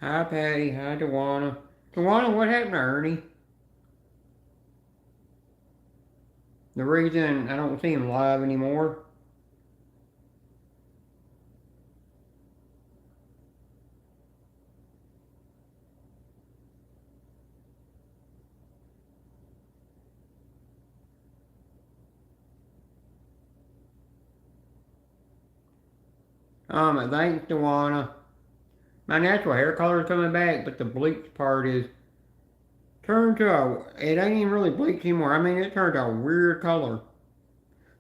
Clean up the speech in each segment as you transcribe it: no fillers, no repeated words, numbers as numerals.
Hi, Patty. Hi, Tawana. Tawana, what happened to Ernie? The reason I don't see him live anymore? Thanks, Tawana. My natural hair color is coming back, but the bleach part is turned to it ain't even really bleached anymore. I mean, it turned to a weird color.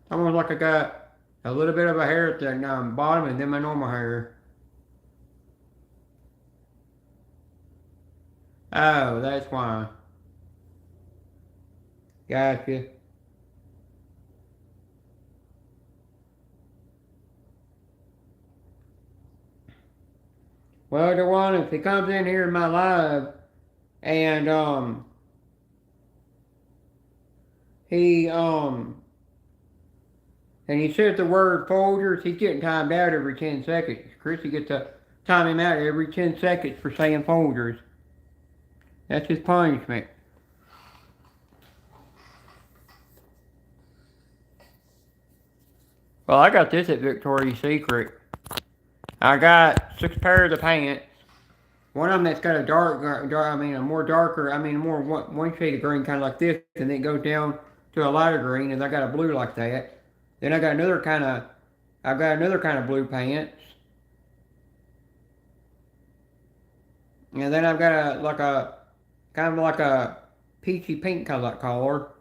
Almost like I got a little bit of a hair at the bottom and then my normal hair. Oh, that's why. Gotcha. Well, Tawana, if he comes in here in my live and he and he says the word Folgers, he's getting timed out every 10 seconds. Chrissy gets to time him out every 10 seconds for saying Folgers. That's his punishment. Well, I got this at Victoria's Secret. I got 6 pairs of pants. One of them that's got a a more darker, more one shade of green, kind of like this, and then it goes down to a lighter green, and I got a blue like that. Then I've got another kind of blue pants, and then I've got a kind of like a peachy pink color.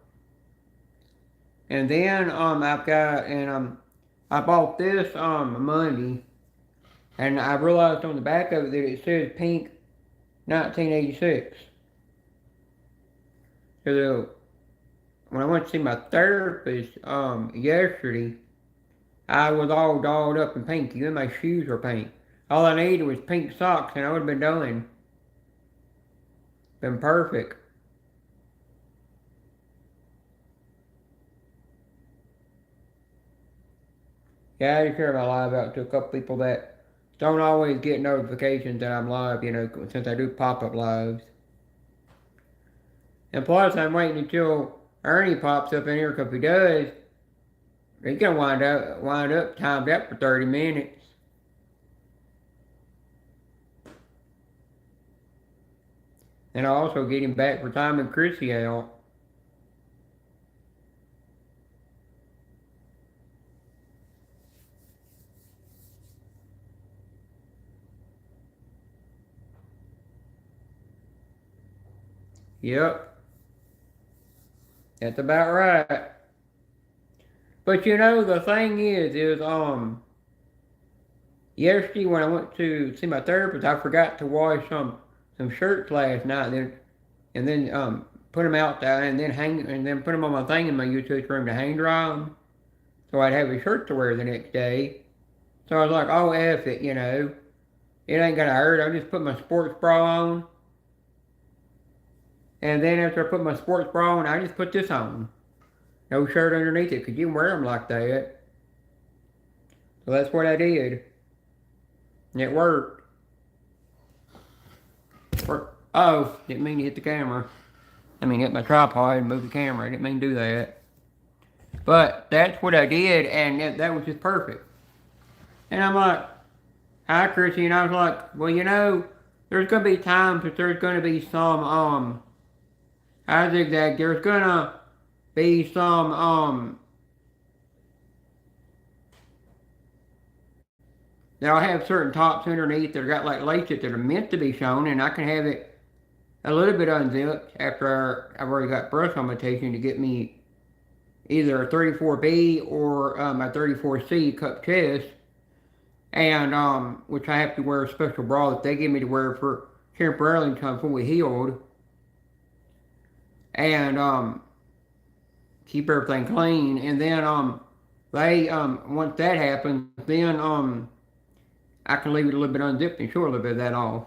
And then I bought this Monday, and I realized on the back of it that it says pink 1986. So when I went to see my therapist yesterday, I was all dolled up in pink. Even my shoes were pink. All I needed was pink socks, and I would have been done. Been perfect. Yeah, I just share my live out to a couple people that don't always get notifications that I'm live, since I do pop-up lives. And plus, I'm waiting until Ernie pops up in here, because if he does, he's gonna wind up timed up for 30 minutes. And I'll also get him back for timing Chrissy out. Yep, that's about right. But the thing is, yesterday when I went to see my therapist, I forgot to wash some shirts last night, and then put them out there, and then put them on my thing in my utility room to hang dry them, so I'd have a shirt to wear the next day. So I was like, oh F it. It ain't gonna hurt. I'll just put my sports bra on, and then after I put my sports bra on, I just put this on. No shirt underneath it, 'cause you can wear them like that. So that's what I did, and it worked. Oh, didn't mean to hit the camera. I mean, hit my tripod and move the camera. I didn't mean to do that. But that's what I did, and that was just perfect. And I'm like, hi, Chrissy, and I was like, well, there's gonna be times that there's gonna be some I zigzag. There's gonna be some Now I have certain tops underneath that got like laces that are meant to be shown, and I can have it a little bit unzipped after I've already got breast augmentation to get me either a 34B or a 34C cup chest, and which I have to wear a special bra that they give me to wear for temporarily until I'm fully healed, and keep everything clean, and then they once that happens, then I can leave it a little bit unzipped and show a little bit of that off.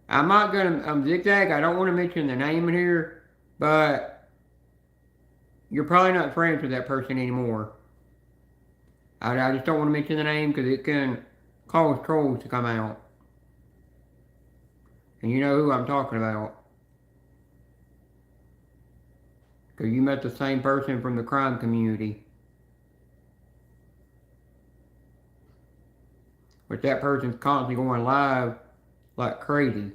I'm not gonna zigzag. I don't want to mention the name in here, but you're probably not friends with that person anymore. I just don't want to mention the name because it can cause trolls to come out. And you know who I'm talking about. Because you met the same person from the crime community. But that person's constantly going live like crazy.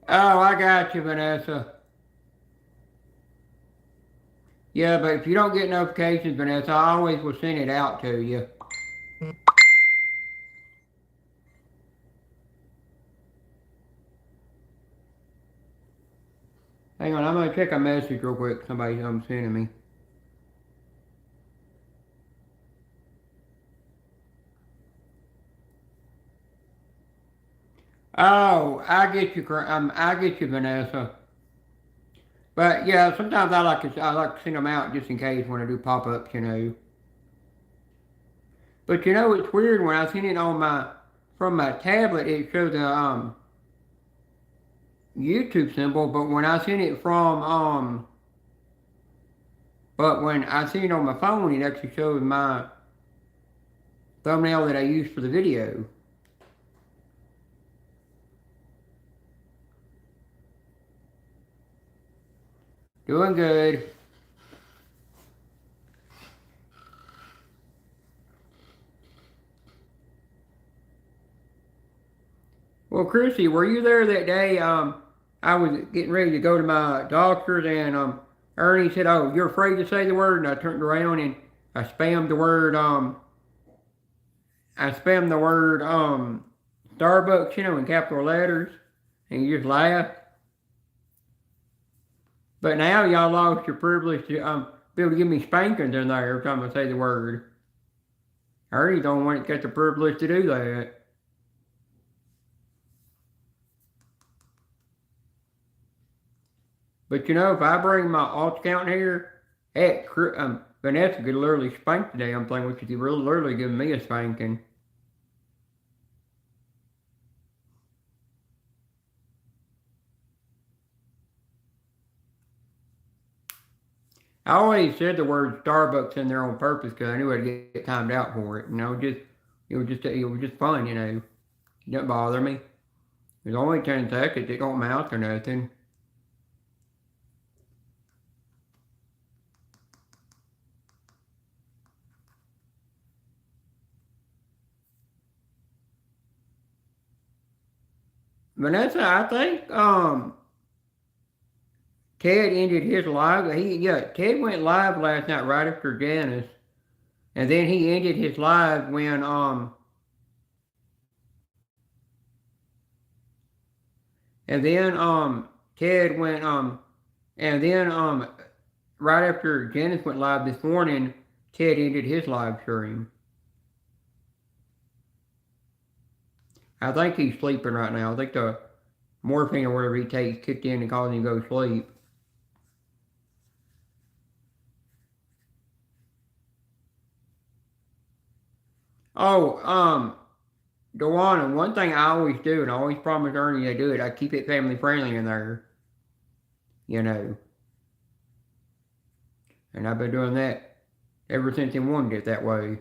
Oh, I got you, Vanessa. Yeah, but if you don't get notifications, Vanessa, I always will send it out to you. Hang on, I'm gonna check a message real quick. Somebody's sending me. Oh, I get you, Vanessa. But yeah, sometimes I like to send them out just in case when I do pop-ups, you know. But you know, it's weird when I send it on from my tablet, it shows the YouTube symbol, but when I send it but when I send it on my phone, it actually shows my thumbnail that I use for the video. Doing good. Well, Chrissy, were you there that day? I was getting ready to go to my doctor's, and Ernie said, "Oh, you're afraid to say the word," and I turned around and I spammed the word Starbucks, you know, in capital letters, and you just laughed. But now y'all lost your privilege to be able to give me spankings in there every time I say the word. Ernie don't want to get the privilege to do that. But you know, if I bring my alt account here, heck, Vanessa could literally spank the damn thing, which is really literally giving me a spanking. I always said the word Starbucks in there on purpose because I knew I'd get timed out for it. You know, it was just fun. You know, it didn't bother me. It was only 10 seconds. It don't mount or nothing. Vanessa, I think Ted ended his live. Ted went live last night right after Janice, and then he ended his live when and then Ted went and then right after Janice went live this morning, Ted ended his live stream. I think he's sleeping right now. I think the morphine or whatever he takes kicked in and caused him to go to sleep. Oh, Dewana, one thing I always do, and I always promise Ernie to do it, I keep it family friendly in there. You know. And I've been doing that ever since he wanted it that way.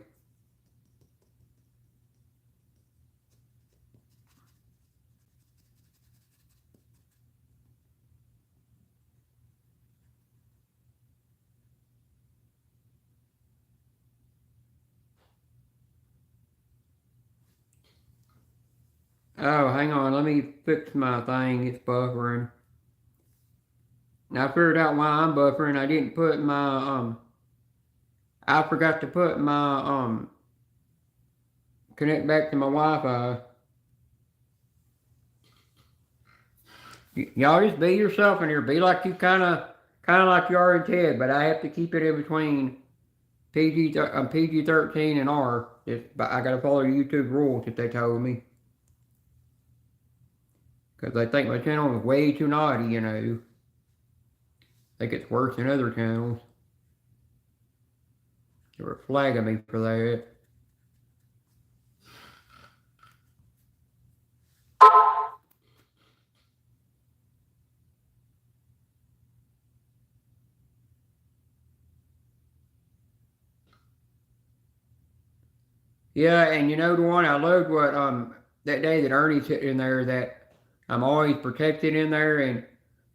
Oh, hang on, let me fix my thing, it's buffering. Now I figured out why I'm buffering. I didn't put my I forgot to put my connect back to my Wi-Fi. Y'all just be yourself in here. Be like you kinda like you are in Ted, but I have to keep it in between PG-13 and R. But I gotta follow YouTube rules that they told me. Because they think my channel is way too naughty, you know. I think it's worse than other channels. They were flagging me for that. Yeah, and you know the one I loved what that day that Ernie said in there that I'm always protected in there and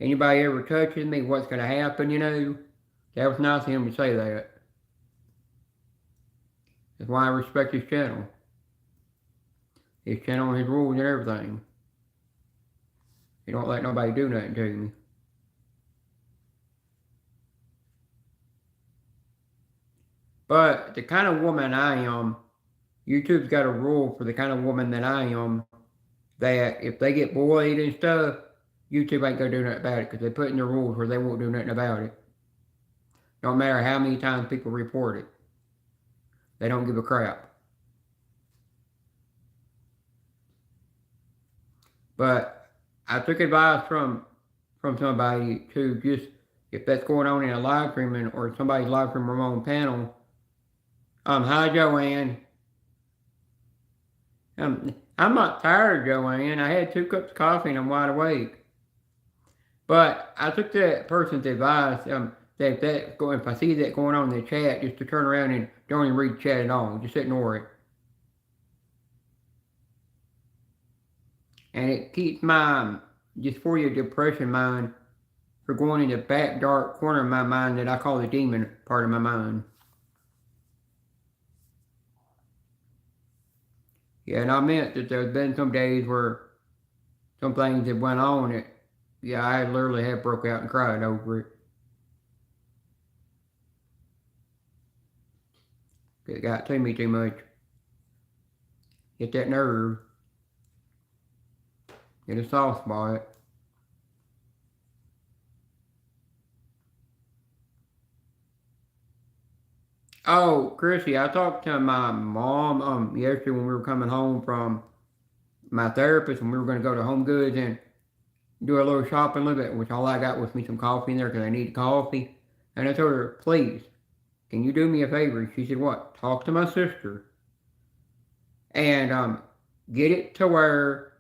anybody ever touches me, what's gonna happen, you know? That was nice of him to say that. That's why I respect his channel. His channel and his rules and everything. He don't let nobody do nothing to me. But the kind of woman I am, YouTube's got a rule for the kind of woman that I am that if they get bullied and stuff, YouTube ain't gonna do nothing about it because they put in the rules where they won't do nothing about it. Don't matter how many times people report it. They don't give a crap. But I took advice from somebody to just, if that's going on in a live stream or somebody's live stream or on panel, hi Joanne. I'm not tired, Joanne. I had 2 cups of coffee and I'm wide awake. But I took that person's advice that if I see that going on in the chat, just to turn around and don't even read the chat at all. Just ignore it. And it keeps my dysphoria depression mind from going in the back dark corner of my mind that I call the demon part of my mind. Yeah, and I meant that there's been some days where some things that went on that, yeah, I literally have broke out and cried over it. It got to me too much. Hit that nerve. Get a soft spot. Oh, Chrissy, I talked to my mom yesterday when we were coming home from my therapist and we were going to go to Home Goods and do a little shopping a little bit, which all I got was me some coffee in there because I needed coffee. And I told her, please, can you do me a favor? She said, what? Talk to my sister and get it to where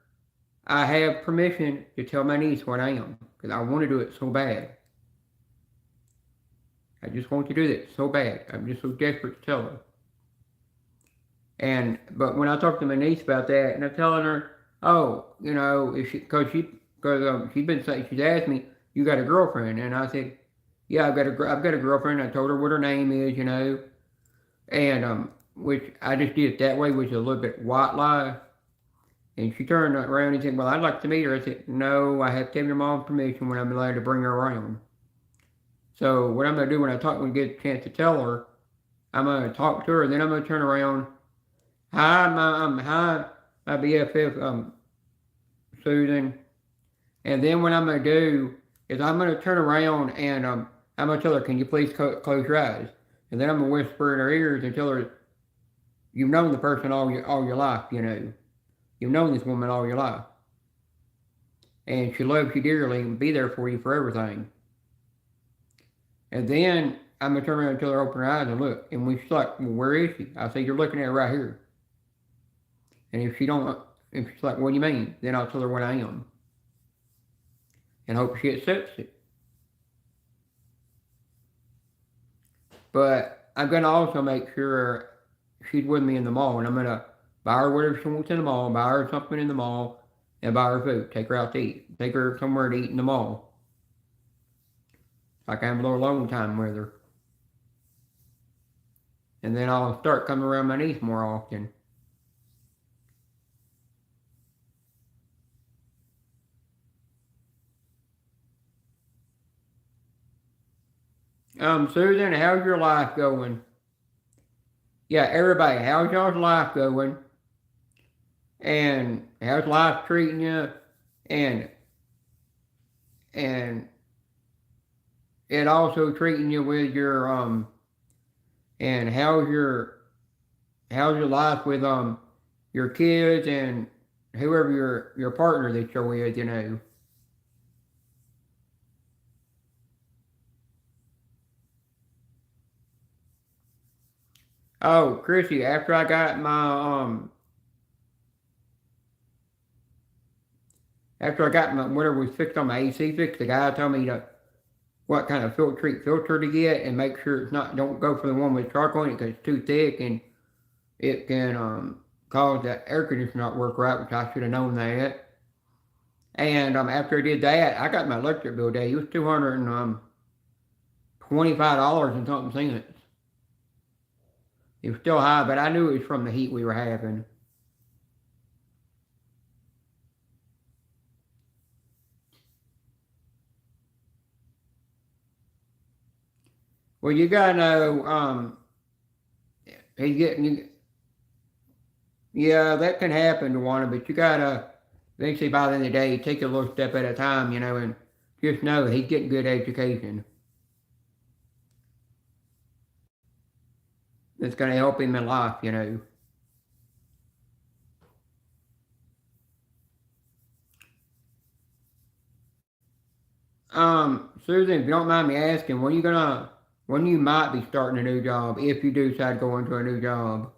I have permission to tell my niece what I am because I want to do it so bad. I just want to do that so bad. I'm just so desperate to tell her. But when I talked to my niece about that, and I'm telling her, oh, you know, if she's been saying, she's asked me, you got a girlfriend? And I said, yeah, I've got a girlfriend. I told her what her name is, you know, and which I just did it that way, which is a little bit white lie. And she turned around and said, well, I'd like to meet her. I said, no, I have to have your mom's permission when I'm allowed to bring her around. So what I'm going to do when I get a chance to tell her, I'm going to talk to her, and then I'm going to turn around. Hi, my BFF, Susan. And then what I'm going to do is I'm going to turn around and I'm going to tell her, can you please close your eyes? And then I'm going to whisper in her ears and tell her, you've known the person all your life, you know. You've known this woman all your life. And she loves you dearly and be there for you for everything. And then I'm going to turn around and tell her, open her eyes and look. And when she's like, well, where is she? I say, you're looking at her right here. And if she's like, what do you mean? Then I'll tell her what I am. And hope she accepts it. But I'm going to also make sure she's with me in the mall. And I'm going to buy her whatever she wants in the mall, buy her something in the mall, and buy her food. Take her out to eat. Take her somewhere to eat in the mall. Like I have a little alone time with her. And then I'll start coming around my niece more often. Susan, how's your life going? Yeah, everybody, how's y'all's life going? And how's life treating you? And it also treating you with your and how's your life with your kids and whoever your partner that you're with, you know. Oh, Chrissy, after I got my whatever was fixed on my AC fixed, the guy told me to what kind of filter to get and make sure it's not, don't go for the one with charcoal in it because it's too thick and it can cause the air conditioner not work right, which I should have known that. And after I did that, I got my electric bill today. It was $225 and something cents. It was still high, but I knew it was from the heat we were having. Well, you gotta know, he's getting, yeah, that can happen to one, but you gotta eventually by the end of the day take a little step at a time, and just know he's getting good education. That's gonna help him in life. Susan, if you don't mind me asking, when you might be starting a new job, if you do decide to go into a new job?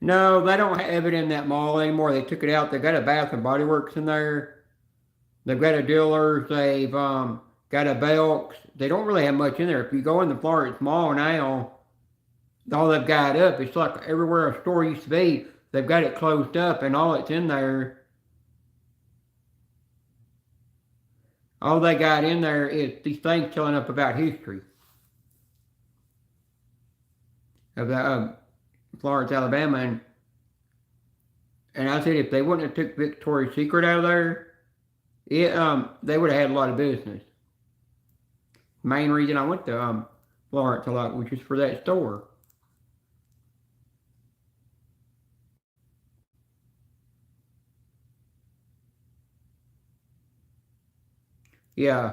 No, they don't have it in that mall anymore. They took it out. They got a Bath and Body Works in there. They've got a Dillard's. They've got a Belks. They don't really have much in there. If you go in the Florence Mall now, all they've got up, it's like everywhere a store used to be. They've got it closed up, and all that's in there, all they got in there is these things telling up about history of the Florence, Alabama, and I said if they wouldn't have took Victoria's Secret out of there, they would have had a lot of business. Main reason I went to Florence a lot, which is for that store. Yeah,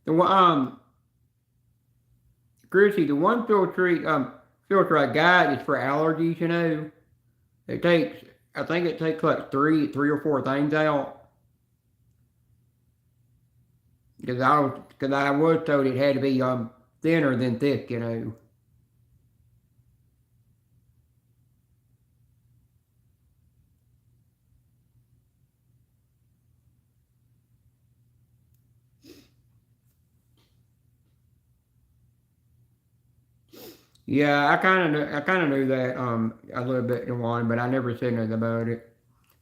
the one Chrissy, the one filter I got is for allergies. It takes I think it takes like three or four things out. Because I was told it had to be thinner than thick. Yeah, I kind of knew that a little bit in one, but I never said nothing about it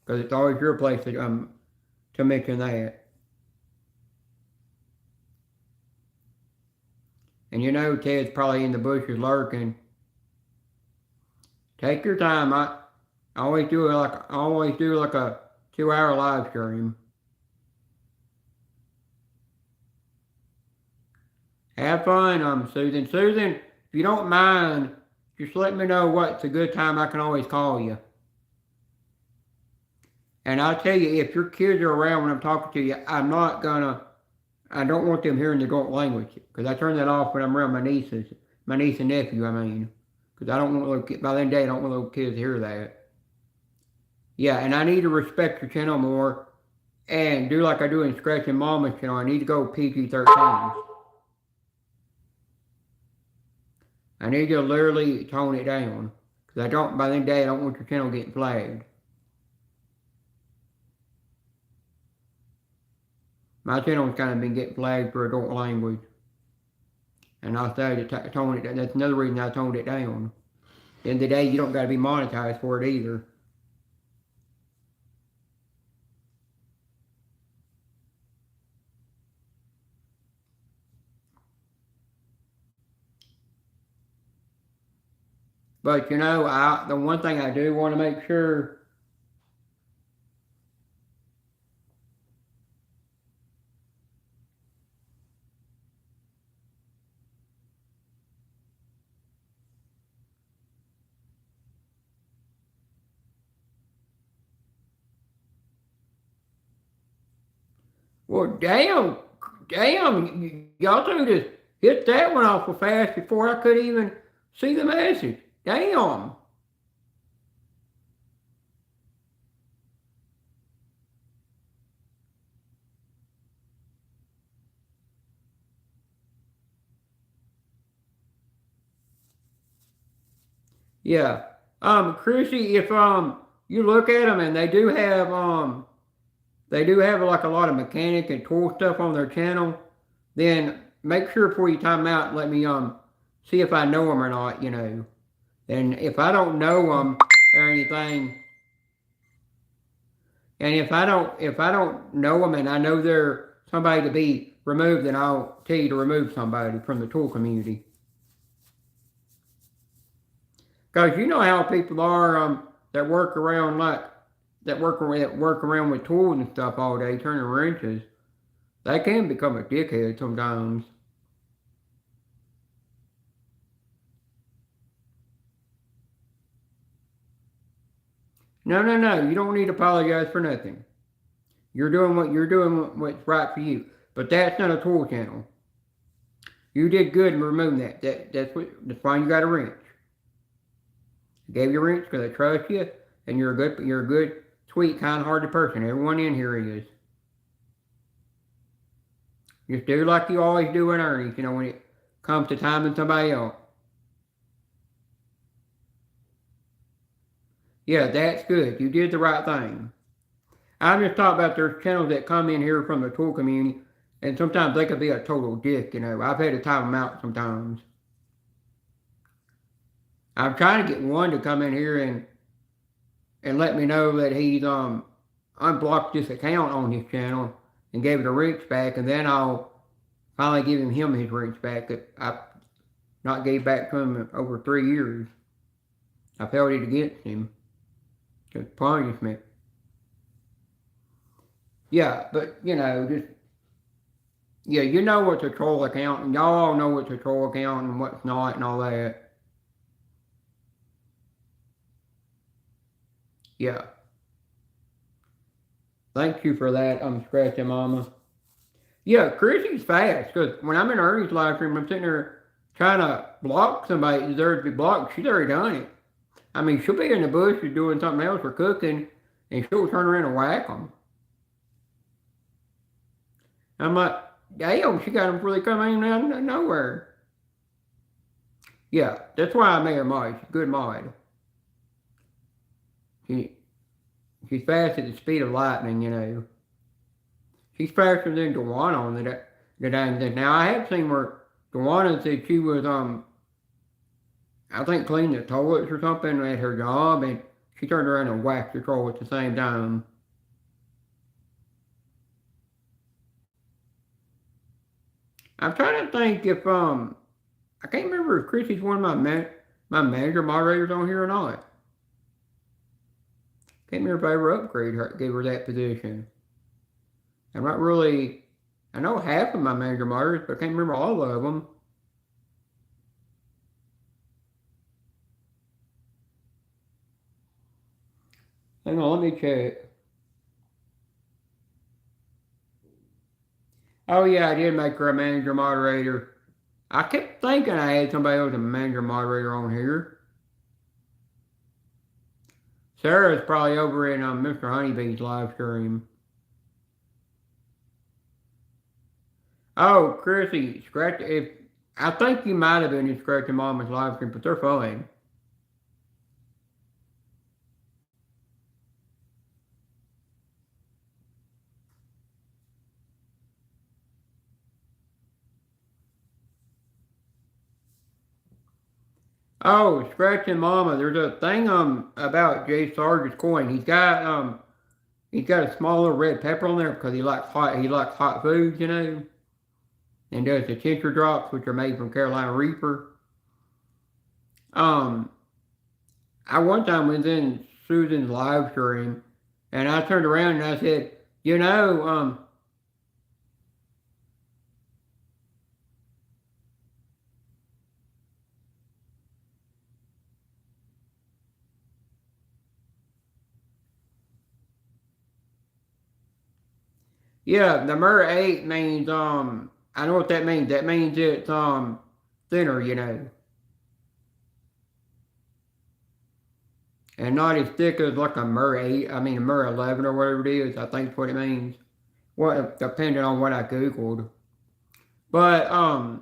because it's always your place to mention that. And Ted's probably in the bushes lurking. Take your time. I always do like a 2 hour live stream. Have fun, Susan. Susan, if you don't mind, just let me know what's a good time I can always call you. And I'll tell you, if your kids are around when I'm talking to you, I don't want them hearing the adult language because I turn that off when I'm around my niece and nephew, I mean. Because I don't want little kids, by the end of the day, I don't want little kids to hear that. Yeah, and I need to respect your channel more and do like I do in Scratch and Mama's channel. I need to go PG-13. I need to literally tone it down. Because by the end of the day, I don't want your channel getting flagged. My channel's kind of been getting flagged for adult language. And I started to tone it down. That's another reason I toned it down. At the end of the day, you don't got to be monetized for it either. But the one thing I do want to make sure. Well, damn, y'all two just hit that one awful fast before I could even see the message. Damn. Yeah. Chrissy, if you look at them and they do have like a lot of mechanic and tool stuff on their channel, then make sure before you time out, let me see if I know them or not, you know. And if I don't know them or anything, and if I don't know them and I know they're somebody to be removed, then I'll tell you to remove somebody from the tool community. Because you know how people are that work around with tools and stuff all day, turning wrenches. They can become a dickhead sometimes. No, no, no. You don't need to apologize for nothing. You're doing what's right for you. But that's not a tool channel. You did good in removing that. That's why you got a wrench. I gave you a wrench because I trust you, and you're a good, sweet, kind-hearted person. Everyone in here is. Just do like you always do in earnings, you know, when it comes to timing somebody else. Yeah, that's good. You did the right thing. I'm just talking about there's channels that come in here from the tool community, and sometimes they could be a total dick, you know. I've had to time them out sometimes. I'm trying to get one to come in here and let me know that he's unblocked this account on his channel and gave it a wrench back, and then I'll finally give him his wrench back that I not gave back to him in over 3 years. I've held it against him as punishment. Yeah, but you know, just yeah, you know what's a troll account, and y'all all know what's a troll account and what's not, and all that. Yeah. Thank you for that. I'm scratching, Mama. Yeah, Chrissy's fast because when I'm in Ernie's live stream, I'm sitting there trying to block somebody that deserves to be blocked. She's already done it. I mean, she'll be in the bushes doing something else or cooking, and she'll turn around and whack them. I'm like, damn, she got them before they come in out of nowhere. Yeah, that's why I made her mod. She's a good mod. She's fast at the speed of lightning, you know. She's faster than Dewana on the dang thing. Now, I have seen where Dewana said she was, I think cleaning the toilets or something at her job, and she turned around and whacked the troll at the same time. I'm trying to think if, I can't remember if Chrissy's one of my manager moderators on here or not. Can't remember if I ever gave her that position. I'm not really, I know half of my manager moderators, but I can't remember all of them. Hang on, let me check. Oh yeah, I did make her a manager moderator. I kept thinking I had somebody else a manager moderator on here. Sarah's probably over in Mr. Honeybee's live stream. Oh, Chrissy, I think you might have been in Scratching Mama's live stream, but they're fun. Oh, Scratching Mama, there's a thing about Jay Sarge's coin. He's got a small little red pepper on there because he likes hot foods, you know. And does the tincture drops, which are made from Carolina Reaper. I one time was in Susan's live stream, and I turned around and I said, you know, yeah, the Murray 8 means, I know what that means. That means it's, thinner, you know. And not as thick as like a Murray 8, I mean a Murray 11 or whatever it is, I think that's what it means. Well, depending on what I Googled. But, I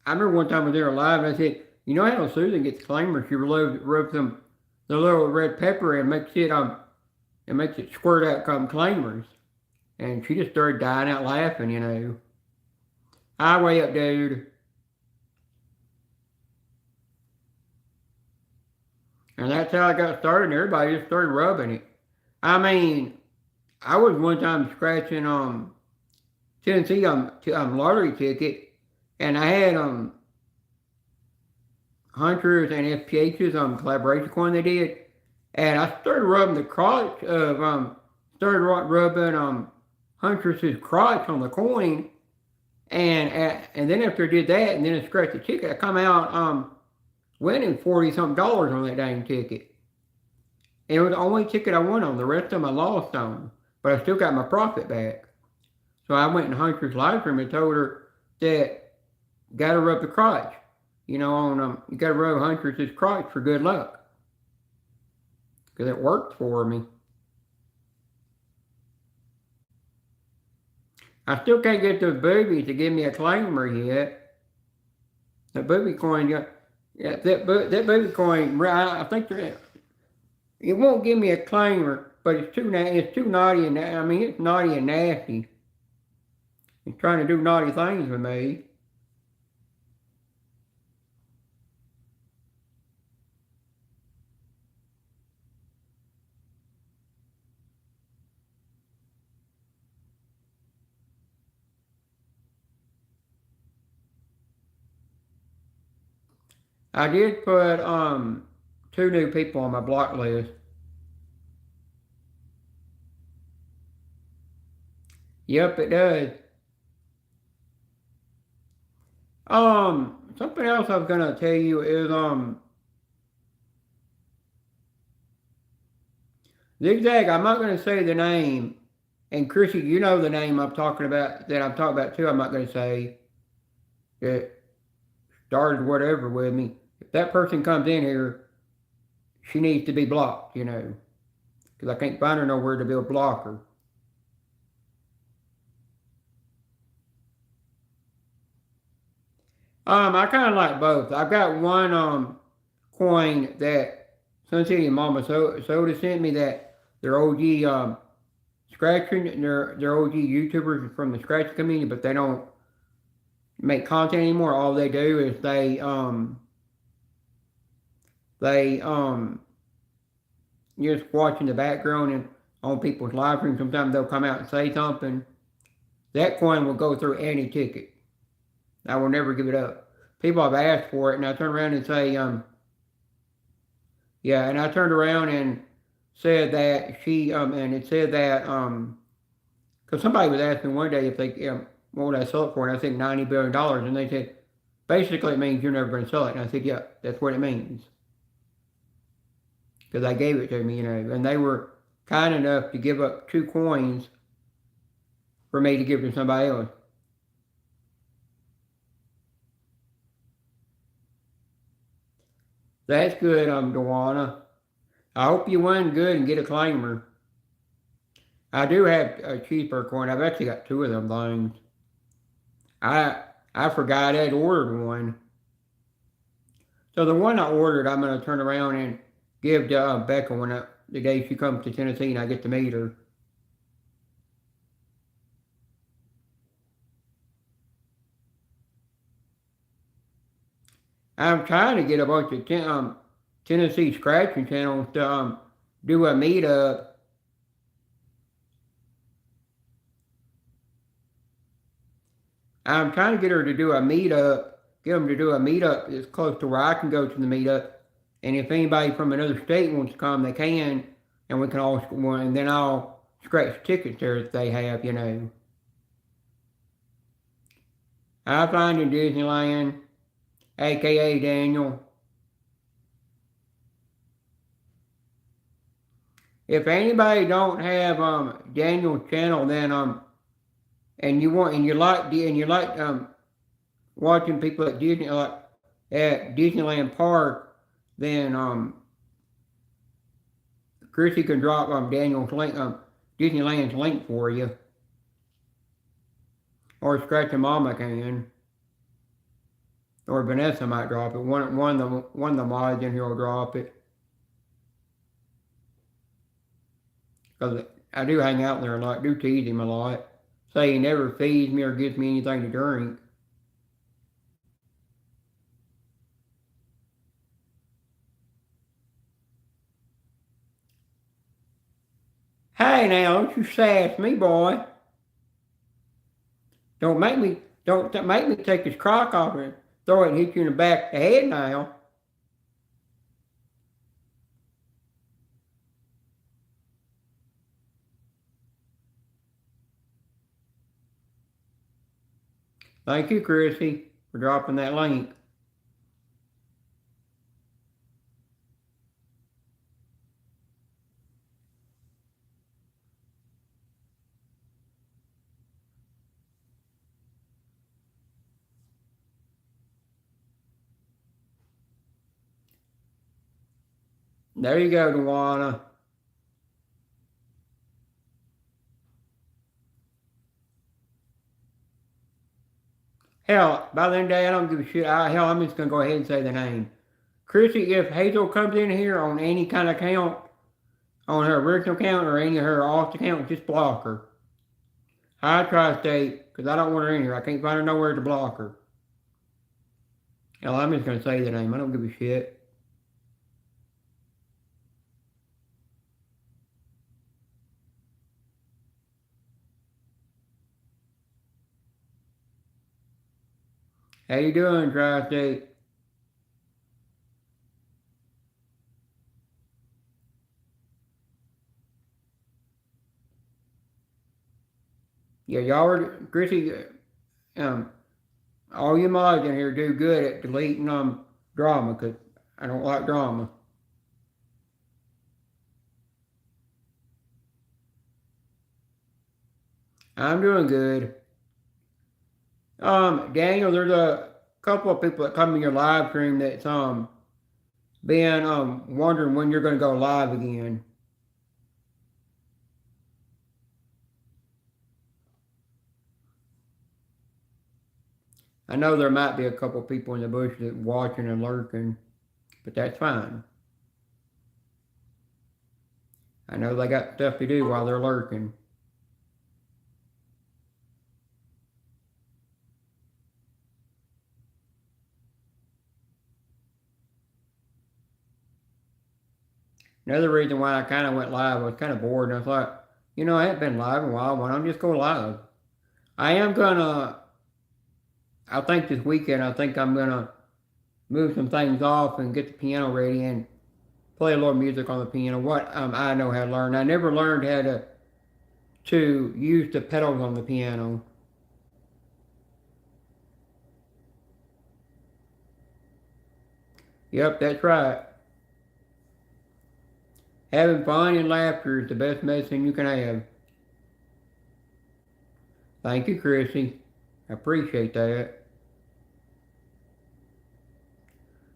remember one time I was there live and I said, You know how Susan gets claimers? She rubs them the little red pepper and makes it squirt out come claimers. And she just started dying out laughing, you know. Highway up, dude. And that's how I got started, and everybody just started rubbing it. I mean, I was one time scratching Tennessee lottery ticket, and I had Hunters and FPH's collaboration coin they did, and I started rubbing the crotch of started rubbing Huntress's crotch on the coin, and then after I did that, and then I scratched the ticket, I come out winning $40-something on that dang ticket. And it was the only ticket I won on. The rest of them I lost on, but I still got my profit back. So I went in Hunter's live stream and told her that got to rub the crotch. You know, you got to rub Hunter's crotch for good luck, because it worked for me. I still can't get those boobies to give me a claimer yet. The booby coin, yeah, that booby coin, I think it won't give me a claimer, but it's too naughty, and I mean, it's naughty and nasty. It's trying to do naughty things with me. I did put 2 new people on my block list. Yep, it does. Something else I was gonna tell you is Zigzag. I'm not gonna say the name, and Chrissy, you know the name I'm talking about that I'm talking about too. I'm not gonna say it started whatever with me. If that person comes in here, she needs to be blocked, you know, because I can't find her nowhere to be a blocker. I kind of like both. I've got one coin that Sun City and Mama Soda sent me that they're OG scratching. They're OG YouTubers from the scratching community, but they don't make content anymore. All they do is they just watch in the background and on people's live streams. Sometimes they'll come out and say something. That coin will go through any ticket. I will never give it up. People have asked for it, and I turn around and say, yeah, and I turned around and said that and it said that, because somebody was asking one day if they, what would I sell it for, and I said $90 billion, and they said, basically it means you're never going to sell it, and I said, yeah, that's what it means. Because I gave it to me, you know, and they were kind enough to give up 2 coins for me to give to somebody else. That's good, Dewana. I hope you win good and get a claimer. I do have a cheaper coin. I've actually got 2 of them things. I forgot I'd ordered one. So the one I ordered, I'm going to turn around and give to Becca when the day she comes to Tennessee and I get to meet her. I'm trying to get a bunch of Tennessee scratching channels to do a meetup. I'm trying to get her to do a meetup, get them to do a meetup that's close to where I can go to the meetup. And if anybody from another state wants to come, they can. And we can all, and then I'll scratch tickets there if they have, you know. I find in Disneyland, aka Daniel. If anybody don't have Daniel's channel, then and you like watching people at Disneyland Park, then Chrissy can drop Daniel's link, Disneyland's link for you, or Scratch and Mama can. Or Vanessa might drop it. One of the mods in here will drop it. Because I do hang out there a lot, do tease him a lot. Say he never feeds me or gives me anything to drink. Hey now, don't you sass me, boy. Don't make me take this crock off and throw it and hit you in the back of the head now. Thank you, Chrissy, for dropping that link. There you go, Dewana. Hell, by the end of the day, I don't give a shit. Hell, I'm just going to go ahead and say the name. Chrissy, if Hazel comes in here on any kind of account, on her original account or any of her off account, just block her. High Tri-State, because I don't want her in here. I can't find her nowhere to block her. Hell, I'm just going to say the name. I don't give a shit. How you doing, Tri-State? Yeah, y'all are, Chrissy, all you mods in here do good at deleting drama, because I don't like drama. I'm doing good. Daniel, there's a couple of people that come in your live stream that's been wondering when you're gonna go live again. I know there might be a couple of people in the bush that watching and lurking, but that's fine. I know they got stuff to do while they're lurking. Another reason why I kind of went live, I was kind of bored, and I thought, I haven't been live in a while. Why don't I just go live? I am gonna. I think this weekend, I think I'm gonna move some things off and get the piano ready and play a little music on the piano. What I know how to learn. I never learned how to use the pedals on the piano. Yep, that's right. Having fun and laughter is the best medicine you can have. Thank you, Chrissy. I appreciate that.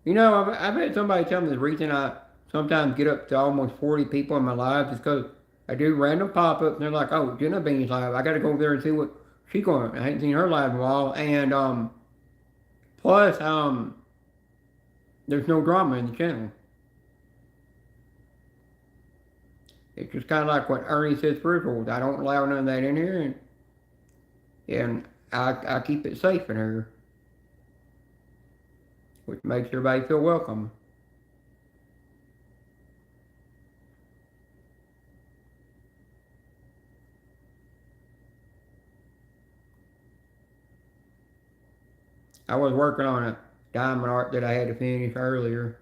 I've had somebody tell me the reason I sometimes get up to almost 40 people in my lives is because I do random pop-ups and they're like, oh, Jenna Bean's live. I got to go over there and see what she's going. I hadn't seen her live in a while. And plus, there's no drama in the channel. It's just kind of like what Ernie says for rules. I don't allow none of that in here, and I keep it safe in here, which makes everybody feel welcome. I was working on a diamond art that I had to finish earlier.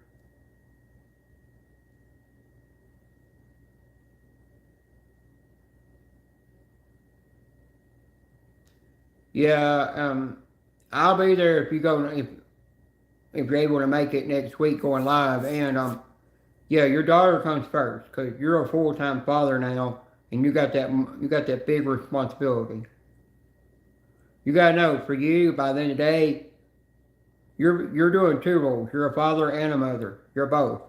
Yeah, I'll be there if you're able to make it next week going live. And yeah, your daughter comes first because you're a full-time father now, and you got that big responsibility. You gotta know, for you, by the end of the day, you're doing two roles. You're a father and a mother. You're both.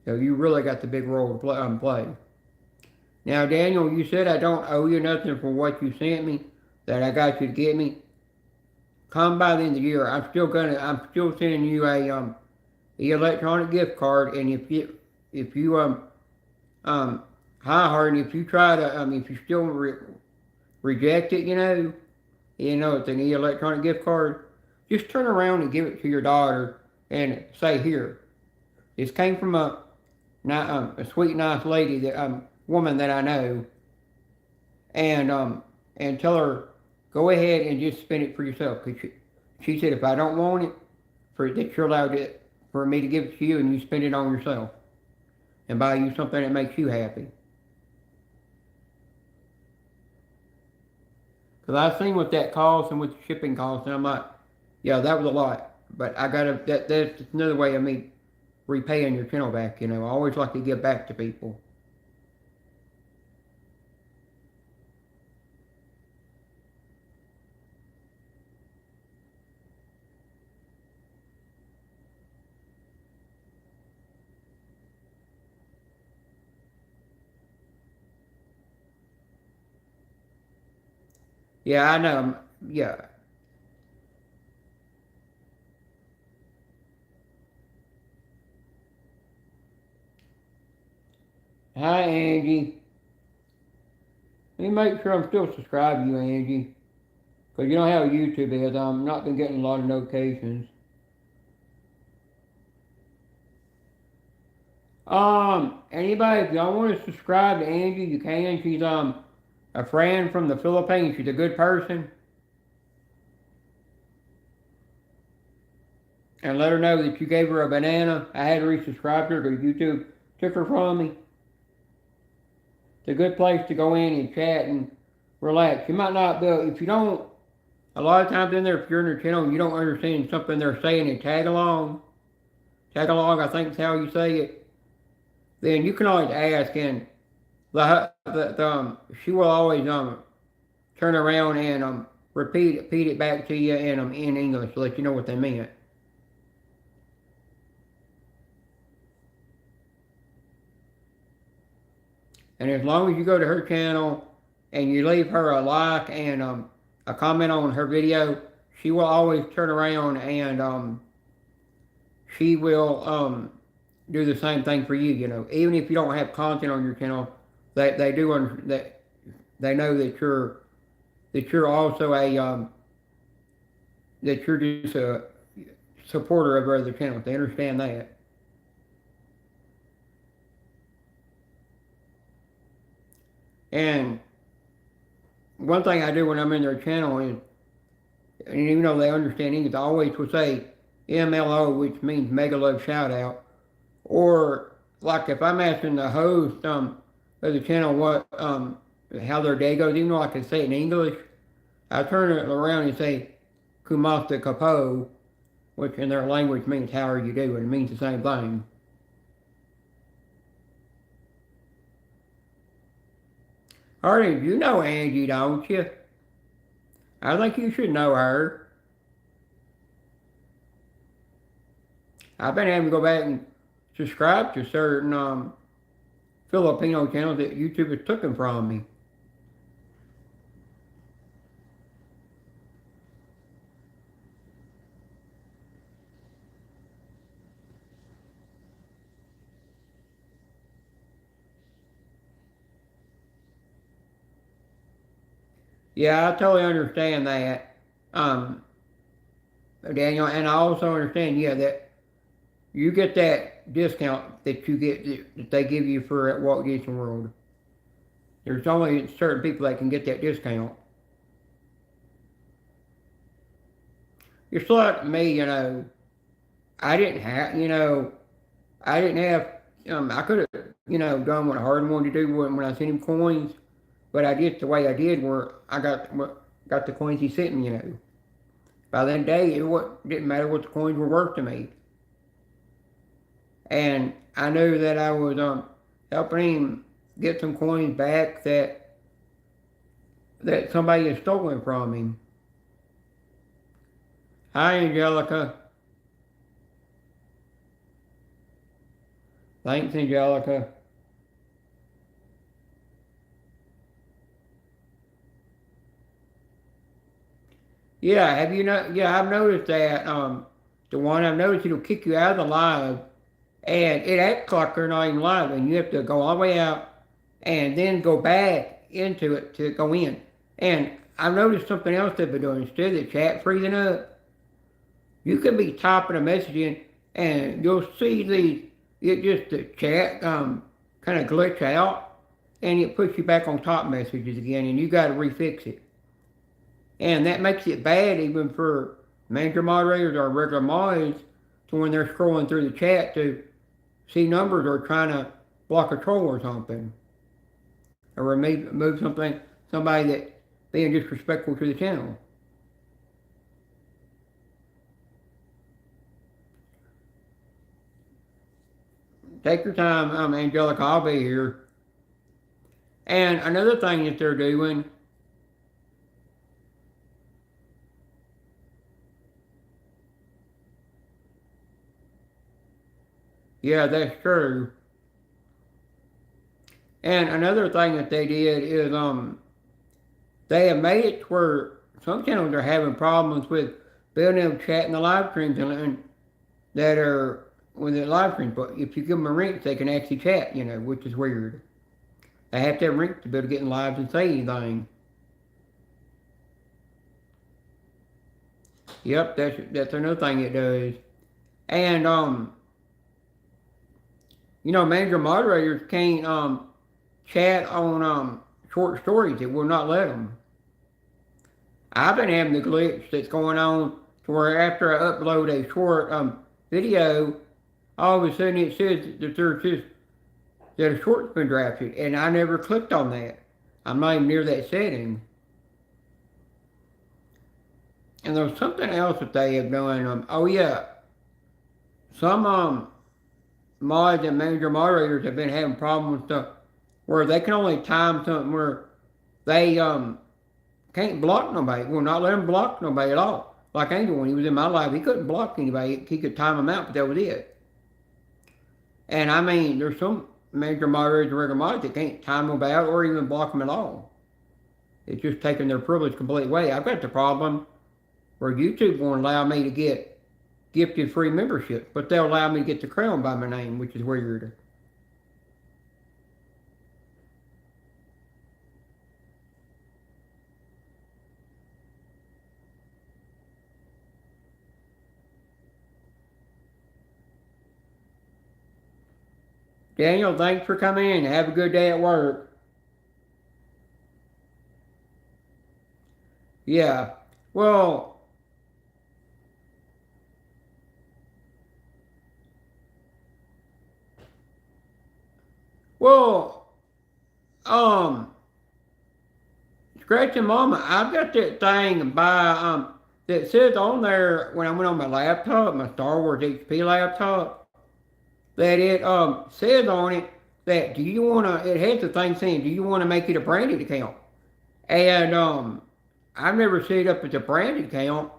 So you really got the big role to play. Now, Daniel, you said I don't owe you nothing for what you sent me, that I got you to get me. come by the end of the year, I'm still sending you a electronic gift card, and if you hi Harden, if you try to if you still reject it, it's an electronic gift card, just turn around and give it to your daughter and say, here, this came from a sweet, nice lady, woman that I know, and tell her, go ahead and just spend it for yourself. Cause she said, if I don't want it, that you're allowed for me to give it to you, and you spend it on yourself and buy you something that makes you happy. Because I've seen what that costs and what the shipping costs, and I'm like, yeah, that was a lot. But that's another way of me repaying your channel back, I always like to give back to people. Yeah, I know. Yeah. Hi, Angie. Let me make sure I'm still subscribed to you, Angie. Because you know how YouTube is. I'm not been getting a lot of notifications. Anybody, if y'all want to subscribe to Angie, you can. She's a friend from the Philippines. She's a good person. And let her know that you gave her a banana. I had to resubscribe to her because YouTube took her from me. It's a good place to go in and chat and relax. You might not be, if you don't, a lot of times in there, if you're in their channel and you don't understand something they're saying and tag along, I think is how you say it, then you can always ask, and she will always turn around and repeat it back to you in English to let you know what they meant. And as long as you go to her channel and you leave her a like and a comment on her video, she will always turn around and she will do the same thing for you. Even if you don't have content on your channel, they do that they know that you're also that you're just a supporter of other channels. They understand that. And one thing I do when I'm in their channel is, and even though they understand English, I always will say MLO, which means Mega Love Shout Out. Or like if I'm asking the host of the channel what how their day goes, even though I can say it in English, I turn it around and say Kumasta Kapo, which in their language means how are you doing? It means the same thing. Hardy, you know Angie, don't you? I think you should know her. I've been having to go back and subscribe to certain Filipino channels that YouTube has taken from me. Yeah, I totally understand that, Daniel, and I also understand, yeah, that you get that discount that they give you for at Walt Disney World. There's only certain people that can get that discount. Just like me, I didn't have, I didn't have, I could have, done what Harden wanted to do when I sent him coins, but I did the way I did where I got the coins he sent me, By that day, didn't matter what the coins were worth to me. And I knew that I was helping him get some coins back that somebody had stolen from him. Hi, Angelica. Thanks, Angelica. Yeah, have you know? Yeah, I've noticed that. The one I've noticed it'll kick you out of the live, and it acts like they're not even live, and you have to go all the way out and then go back into it to go in. And I've noticed something else they've been doing instead of the chat freezing up. You can be typing a message in, and you'll see the chat kind of glitch out, and it puts you back on top messages again, and you got to refix it. And that makes it bad even for manager moderators or regular mods to when they're scrolling through the chat to see numbers or trying to block a troll or something. Or remove somebody that being disrespectful to the channel. Take your time, Angelica, I'll be here. And another thing that they're doing, yeah, that's true. And another thing that they did is they have made it to where some channels are having problems with being able to chat in the live streams and that are with the live streams. But if you give them a link, they can actually chat, which is weird. They have to have links to be able to get in lives and say anything. Yep, that's another thing it does. And manager moderators can't chat on short stories. It will not let them. I've been having the glitch that's going on to where after I upload a short video, all of a sudden it says that a short's been drafted, and I never clicked on that. I'm not even near that setting. And there's something else that they have done. Oh yeah, some mods and manager moderators have been having problems with stuff where they can only time something where they can't block nobody. Will not let them block nobody at all. Like Angel, when he was in my life, he couldn't block anybody. He could time them out, but that was it. And I mean, there's some major moderators and regular mods that can't time them out or even block them at all. It's just taking their privilege completely away. I've got the problem where YouTube won't allow me to get gifted free membership, but they'll allow me to get the crown by my name, which is weird. Daniel, thanks for coming in. Have a good day at work. Yeah. Well, Scratching Mama, I've got that thing by that says on there when I went on my laptop, my Star Wars HP laptop, that it says on it that it has the thing saying, do you want to make it a branded account? And I've never set it up as a branded account,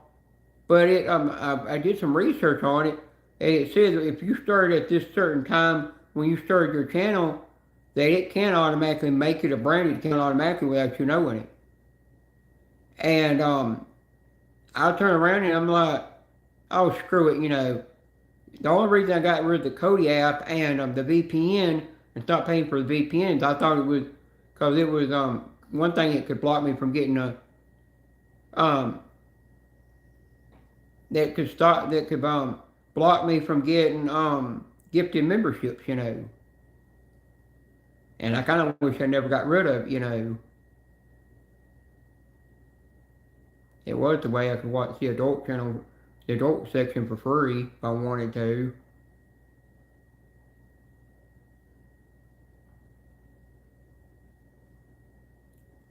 but I did some research on it, and it says if you start at this certain time when you start your channel, that it can automatically make it a branded account automatically without you knowing it. And I turn around and I'm like, oh, screw it, The only reason I got rid of the Kodi app and the VPN and stopped paying for the VPNs, I thought it was because it was one thing that could block me from getting that could block me from getting gifted memberships, And I kind of wish I never got rid of it, It was the way I could watch the adult channel, the adult section for free if I wanted to.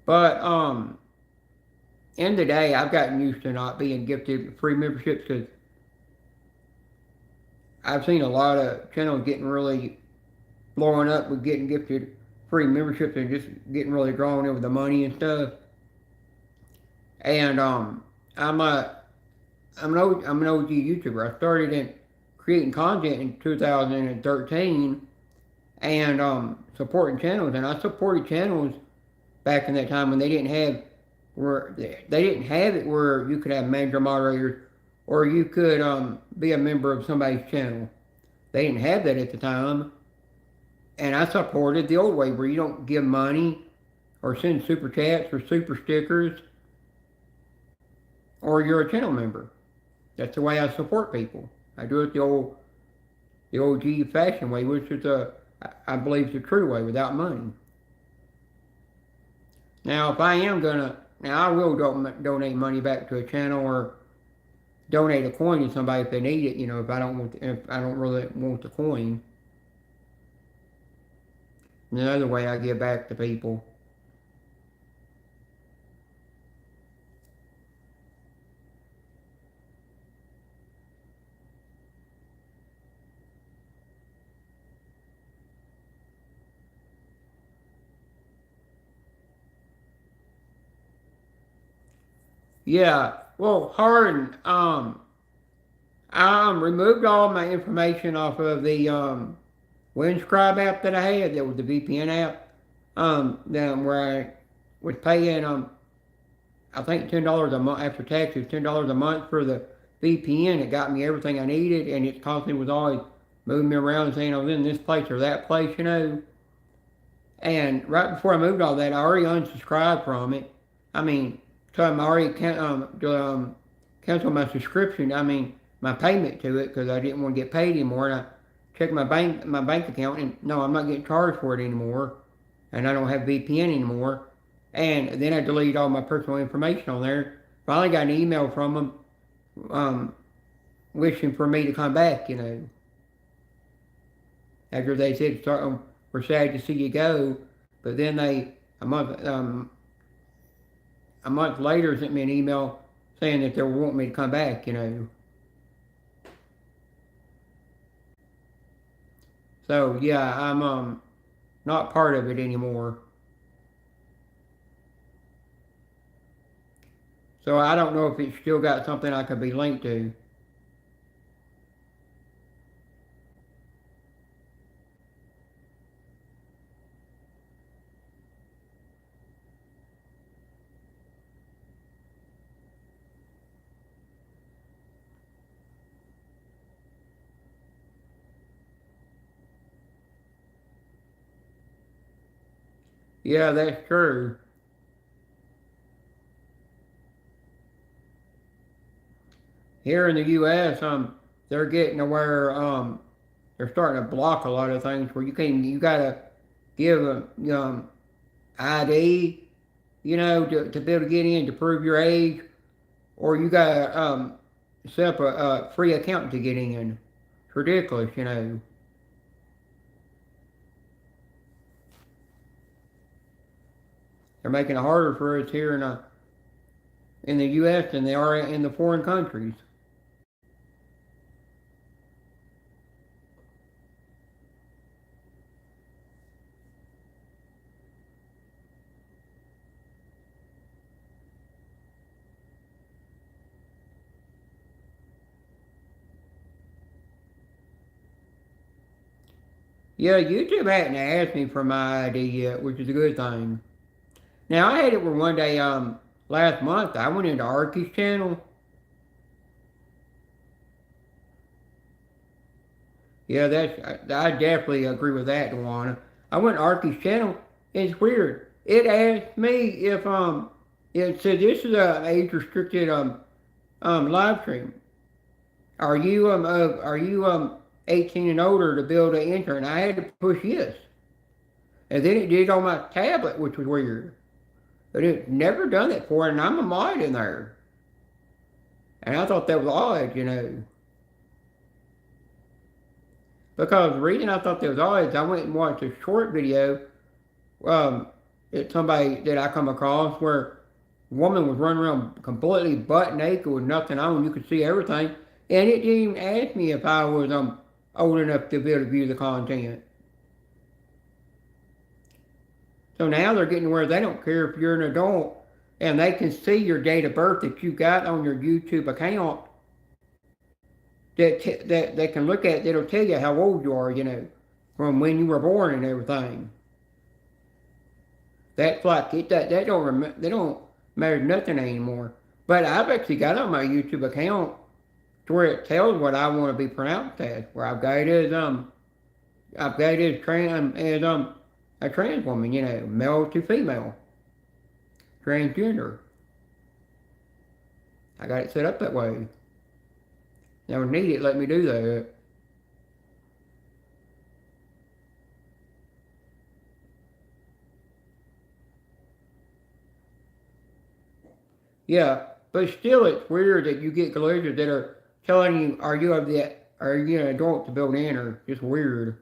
But end of the day, I've gotten used to not being gifted free memberships because I've seen a lot of channels getting really blowing up with getting gifted free memberships and just getting really drawn in with the money and stuff. And I'm an OG YouTuber. I started in creating content in 2013 and supporting channels. And I supported channels back in that time when they didn't have where they didn't have it where you could have manager moderators or you could be a member of somebody's channel. They didn't have that at the time. And I supported the old way where you don't give money or send super chats or super stickers or you're a channel member. That's the way I support people. I do it the old fashioned way, which is I believe the true way without money. Now, if I am I will donate money back to a channel or donate a coin to somebody if they need it. If I don't really want the coin. Another way I give back to people. Yeah, well, Harden, I removed all my information off of the Windscribe app that I had. That was the VPN app. Where I was paying I think $10 a month after taxes, $10 a month for the VPN. It got me everything I needed, and it constantly was always moving me around saying I was in this place or that place, And right before I moved all that, I already unsubscribed from it. So I'm already canceled my subscription. My payment to it because I didn't want to get paid anymore. And I checked my bank account, and no, I'm not getting charged for it anymore. And I don't have VPN anymore. And then I deleted all my personal information on there. Finally got an email from them wishing for me to come back, After they said, we're sad to see you go. But then a month later, sent me an email saying that they were wanting me to come back, So, yeah, I'm not part of it anymore. So I don't know if it's still got something I could be linked to. Yeah, that's true. Here in the U.S., they're getting to where they're starting to block a lot of things where you gotta give a ID, to be able to get in to prove your age, or you gotta set up a free account to get in. It's ridiculous, They're making it harder for us here in the U.S. than they are in the foreign countries. Yeah, YouTube hadn't asked me for my ID yet, which is a good thing. Now, I had it where one day, last month, I went into Arky's channel. Yeah, I definitely agree with that, Dewana. I went to Arky's channel. It's weird. It asked me if, it said this is a age restricted, live stream. Are you 18 and older to be able to enter? And I had to push yes. And then it did it on my tablet, which was weird. But it never done it before, and I'm a mod in there. And I thought that was odd, Because the reason I thought that was odd is I went and watched a short video, it's somebody that I come across where a woman was running around completely butt naked with nothing on. You could see everything. And it didn't even ask me if I was old enough to be able to view the content. So now they're getting where they don't care if you're an adult and they can see your date of birth that you got on your YouTube account. That they can look at, it'll tell you how old you are, from when you were born and everything. That's like they don't matters nothing anymore. But I've actually got on my YouTube account to where it tells what I want to be pronounced as. Where I've got it as a trans woman, male to female, transgender. I got it set up that way. Now need it, let me do that. Yeah, but still, it's weird that you get glitches that are telling you, are you an adult to build in, or just weird.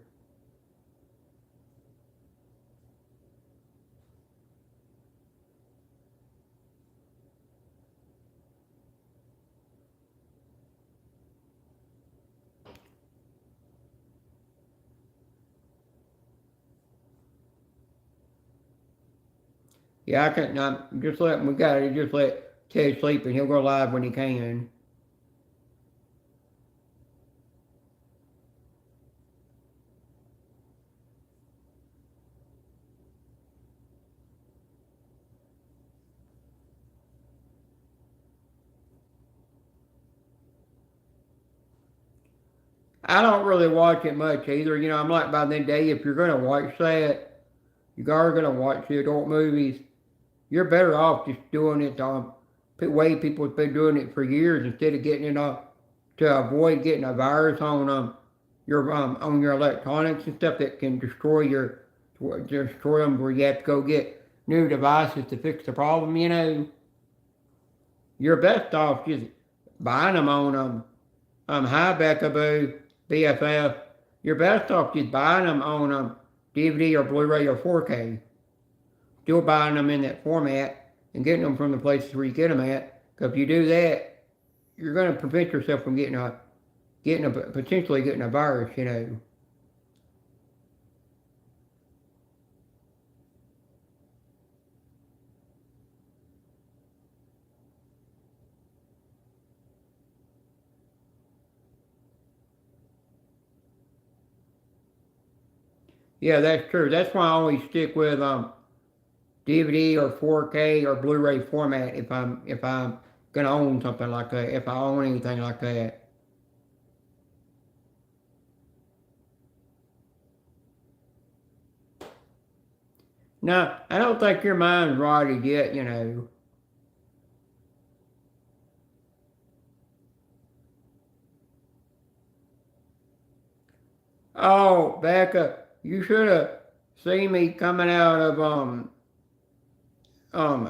Yeah, I can't not just let Ted sleep and he'll go live when he can. I don't really watch it much either. I'm like by the day, if you're gonna watch that, you are gonna watch the adult movies. You're better off just doing it the way people have been doing it for years instead of getting it off to avoid getting a virus on your electronics and stuff that can destroy them where you have to go get new devices to fix the problem. You're best off just buying them on Hi Beckaboo, BFF. You're best off just buying them on DVD or Blu-ray or 4K. Still buying them in that format and getting them from the places where you get them at. Because if you do that, you're going to prevent yourself from potentially getting a virus. Yeah, that's true. That's why I always stick with DVD or 4K or Blu-ray format if I'm gonna own something like that. If I own anything like that. No, I don't think your mind's rotted yet. Oh, Becca, you should have seen me coming out of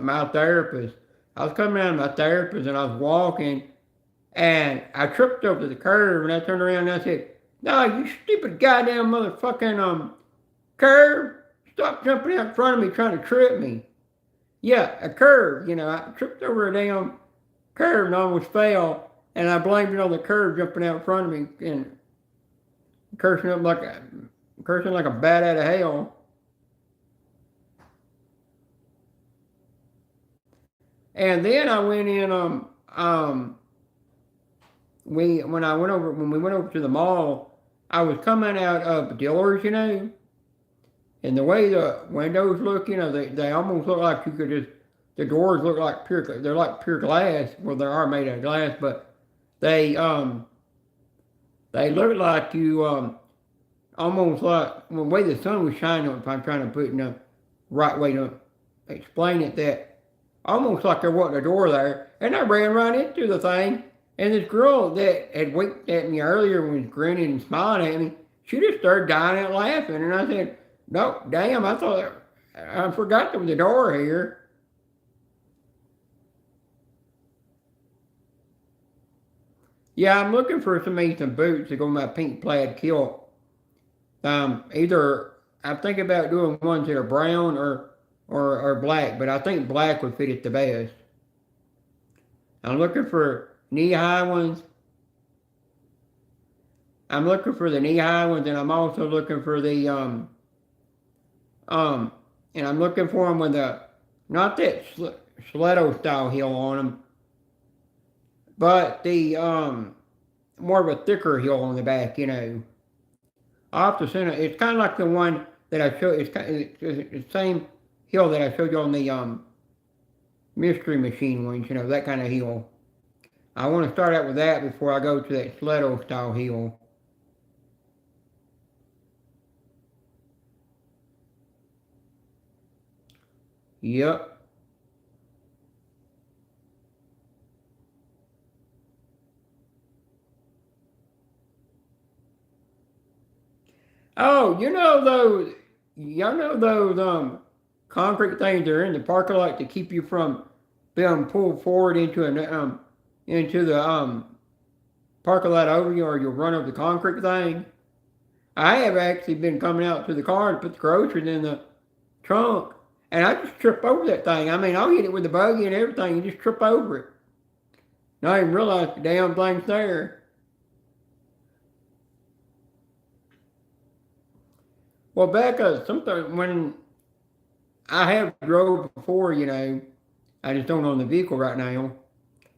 my therapist. I was coming out of my therapist and I was walking and I tripped over the curb and I turned around and I said, "No, you stupid goddamn motherfucking curb! Stop jumping out in front of me trying to trip me." Yeah, a curve. I tripped over a damn curve and almost fell, and I blamed it on the curve jumping out in front of me and cursing up cursing like a bat out of hell. And then I went in when we went over to the mall, I was coming out of Dillard's, and the way the windows look, they almost look like the doors look like they're like pure glass. Well, they are made of glass, but they look like almost like the way the sun was shining. If I'm trying to put it in the right way to explain it, that almost like there wasn't a door there, and I ran right into the thing. And this girl that had winked at me earlier and was grinning and smiling at me, she just started dying out laughing. And I said, "No, damn, I forgot there was a door here." Yeah, I'm looking for some boots to go with my pink plaid kilt. Either I'm thinking about doing ones that are brown or black, but I think black would fit it the best. I'm looking for knee-high ones. I'm looking for the knee-high ones, and I'm also looking for and I'm looking for them with not that stiletto style heel on them, but the more of a thicker heel on the back. Off the center, it's kind of like the one that I showed. It's the same heel that I showed you on Mystery Machine ones, that kind of hill. I want to start out with that before I go to that Sletto style hill. Yep. Oh, y'all know those concrete things that are in the parking lot to keep you from being pulled forward into the parking lot over you, or you'll run over the concrete thing. I have actually been coming out to the car to put the groceries in the trunk, and I just trip over that thing. I mean, I'll hit it with the buggy and everything, and just trip over it. Not even realize the damn thing's there. Well, back sometimes when I have drove before, I just don't own the vehicle right now.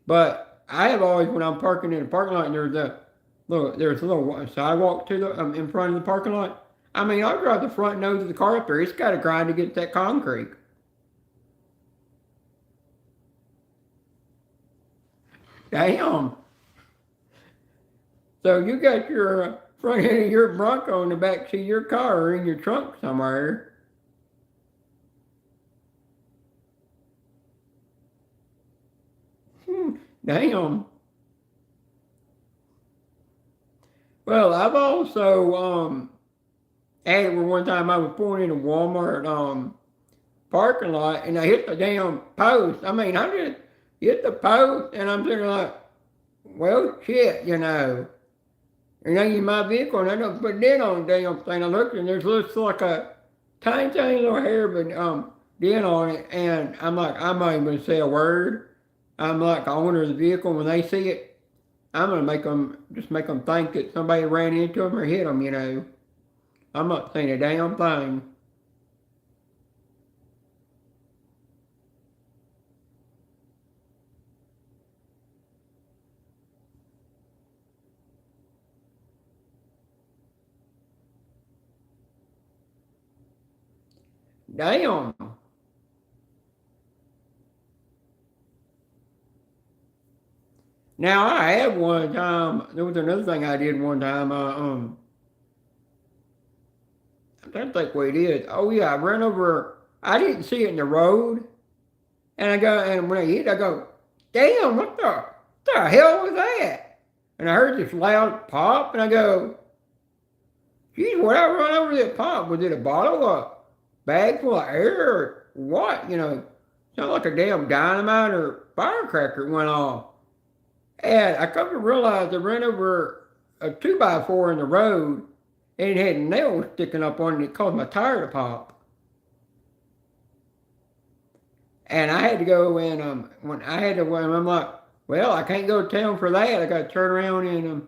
But I have always, when I'm parking in the parking lot, and there's a little sidewalk to the in front of the parking lot. I mean, I drive the front nose of the car up there. It's got to grind to get that concrete. Damn. So you got your front end of your Bronco in the back seat of your car or in your trunk somewhere. Damn. Well, I've also had it where one time I was pulling into Walmart parking lot and I hit the damn post. I mean, I just hit the post and I'm thinking like, well, shit, And I use my vehicle and I don't put dent on the damn thing. I looked and there's looks like a tiny, tiny little hair but dent on it. And I'm like, I'm not even gonna say a word. I'm like the owner of the vehicle. When they see it, I'm gonna make them think that somebody ran into them or hit them. I'm not saying a damn thing. Damn. Now I had one time. There was another thing I did one time. I don't think what it is. Oh yeah, I ran over. I didn't see it in the road, and when I hit, I go, damn, what the hell was that? And I heard this loud pop, and I go, geez, what I run over that pop? Was it a bottle, a bag full of air, or what? Sounded like a damn dynamite or firecracker went off. And I come to realize I ran over a 2x4 in the road and it had nails sticking up on it. It caused my tire to pop. And I had to go and I'm like, well, I can't go to town for that. I got to turn around and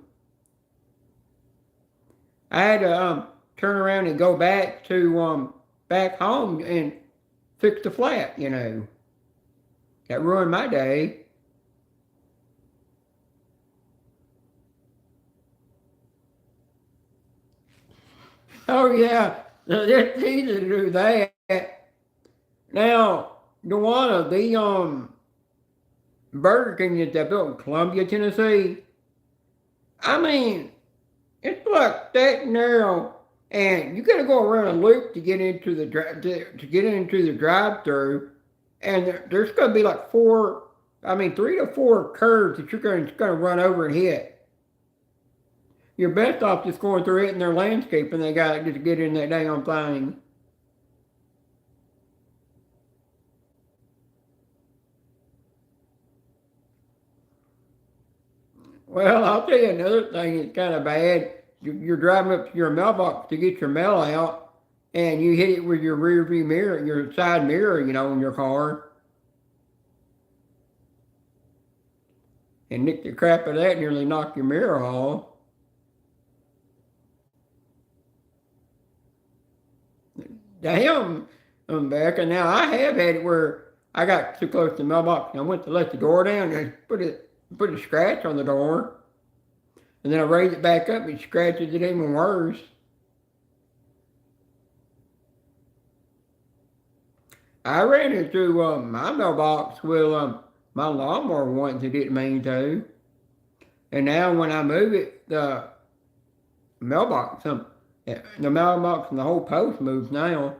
I had to turn around and go back to back home and fix the flat. That ruined my day. Oh yeah, it's easy to do that. Now, Dewana, the Burger King that they built in Columbia, Tennessee. I mean, it's like that narrow, and you got to go around a loop to get into the drive-through, and there's going to be like 3 to 4 curves that you're going to run over and hit. You're best off just going through it in their landscape, and they got to just get in that damn thing. Well, I'll tell you another thing that's kind of bad. You're driving up to your mailbox to get your mail out, and you hit it with your rear view mirror, your side mirror, in your car, and nick the crap out of that, and nearly knock your mirror off. Damn, I'm back, and now I have had it where I got too close to the mailbox, and I went to let the door down, and put a scratch on the door, and then I raised it back up, and it scratches it even worse. I ran it through my mailbox with my lawnmower once. It didn't mean to. And now when I move it, mailbox, the mailbox and the whole post moves now.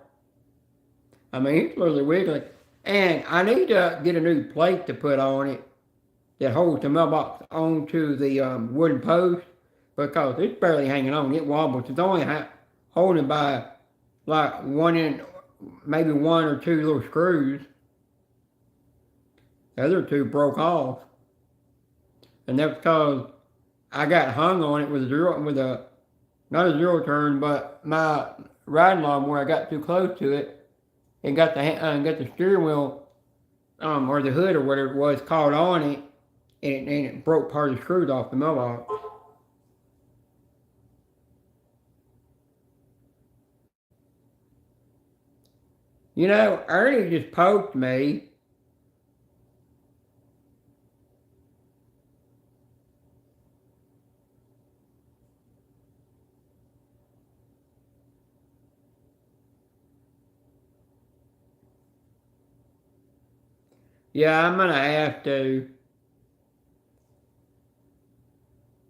I mean, it's really wiggly. And I need to get a new plate to put on it that holds the mailbox onto the wooden post because it's barely hanging on. It wobbles. It's only holding by like maybe one or two little screws. The other two broke off. And that's because I got hung on it with not a zero turn, but my riding lawnmower, I got too close to it and got the steering wheel, or the hood or whatever it was caught on it, and it broke part of the screws off the mailbox. You know, Ernie just poked me. Yeah, I'm gonna have to.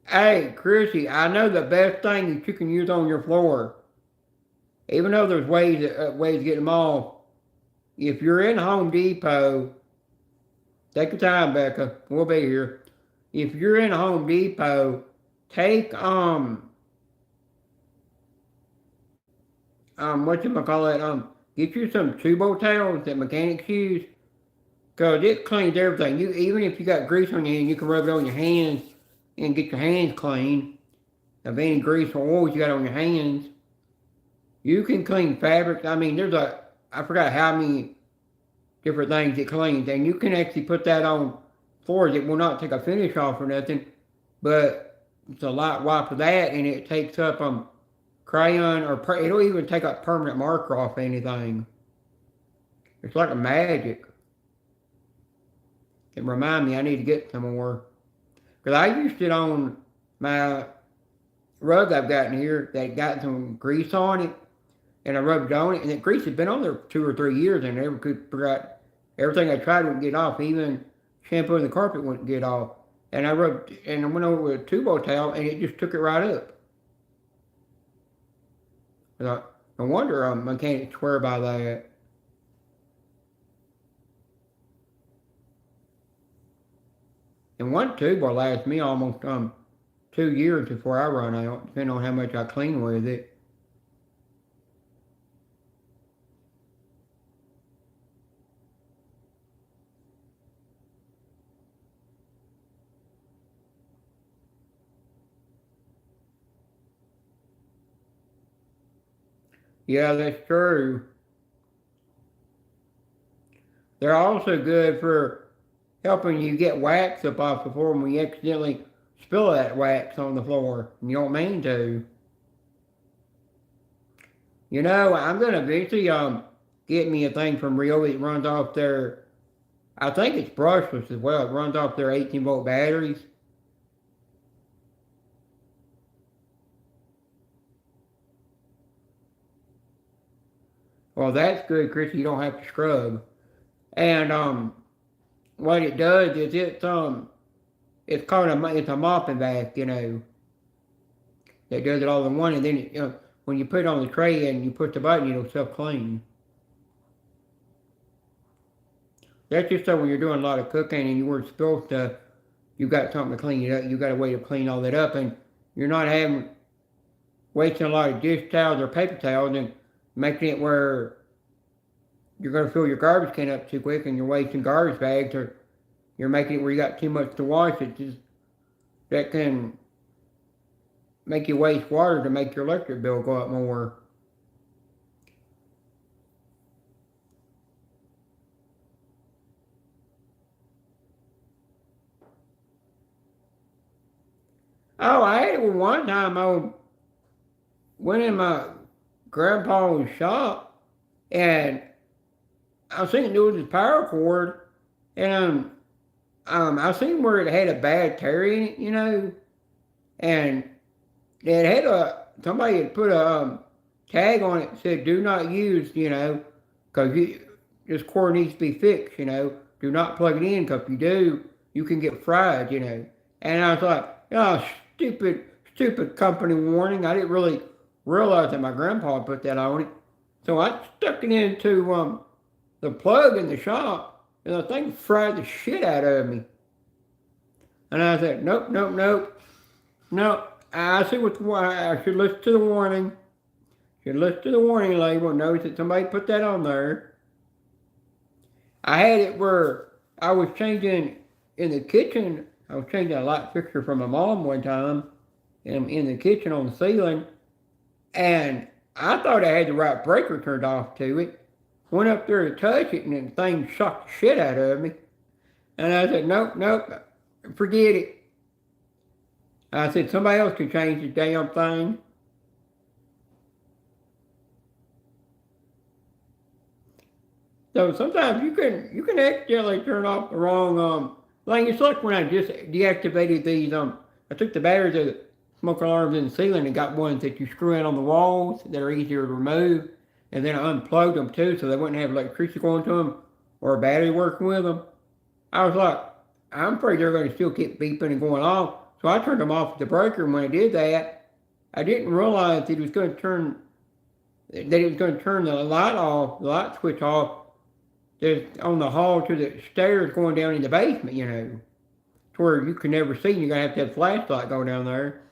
Hey, Chrissy, I know the best thing that you can use on your floor, even though there's ways to get them off. If you're in Home Depot, take your time, Becca. We'll be here. If you're in Home Depot, take what you call it, get you some tubo towels that mechanics use, cause it cleans everything. Even if you got grease on your hand, you can rub it on your hands and get your hands clean of any grease or oils you got on your hands. You can clean fabric. I mean, I forgot how many different things it cleans, and you can actually put that on floors. It will not take a finish off or nothing, but it's a light wipe of that, and it takes up crayon or it'll even take up permanent marker off anything. It's like a magic. It reminds me I need to get some more. Because I used it on my rug I've got in here that got some grease on it, and I rubbed it on it, and the grease had been on there 2 or 3 years, and I never could figure out. Everything I tried wouldn't get off, even shampoo in the carpet wouldn't get off. And I went over with a tubo towel, and it just took it right up. No wonder mechanics swear by that. And one tube will last me almost 2 years before I run out, depending on how much I clean with it. Yeah, that's true. They're also good for helping you get wax up off the floor when you accidentally spill that wax on the floor and you don't mean to. You know, I'm gonna eventually get me a thing from Ryobi that runs off their, I think it's brushless as well. It runs off their 18-volt batteries. Well, that's good, Chris. You don't have to scrub. And what it does is it's a mopping vac, that does it all in one, and then when you put it on the tray and you push the button, it'll self clean. That's just so when you're doing a lot of cooking and you weren't supposed to, you got something to clean it up. You got a way to clean all that up, and you're not wasting a lot of dish towels or paper towels and making it where you're going to fill your garbage can up too quick and you're wasting garbage bags, or you're making it where you got too much to wash. That can make you waste water to make your electric bill go up more. Oh, I had it one time. I went in my grandpa's shop, and I seen there was this power cord, and I seen where it had a bad tear in it, and it had somebody had put a tag on it that said "Do not use," because this cord needs to be fixed, you know. Do not plug it in, because if you do, you can get fried, you know. And I was like, oh, stupid company warning. I didn't really realize that my grandpa put that on it. So I stuck it into the plug in the shop, and the thing fried the shit out of me. And I said, nope, nope, nope, nope. I see I should listen to the warning. Should listen to the warning label and notice that somebody put that on there. I had it where I was changing in the kitchen. I was changing a light fixture from my mom one time in the kitchen on the ceiling, and I thought I had the right breaker turned off to it. Went up there to touch it, and the thing shocked the shit out of me. And I said, nope, nope, forget it. I said, somebody else can change the damn thing. So sometimes you can accidentally turn off the wrong thing. It's like when I just deactivated these I took the batteries of the smoke alarms in the ceiling and got ones that you screw in on the walls that are easier to remove, and then I unplugged them too so they wouldn't have electricity going to them or a battery working with them. I was like, I'm afraid they're going to still keep beeping and going off, so I turned them off with the breaker. And when I did that, I didn't realize that it was going to turn the light off, the light switch off, on the hall to the stairs going down in the basement, you know, to where you can never see. You're going to have a flashlight go down there.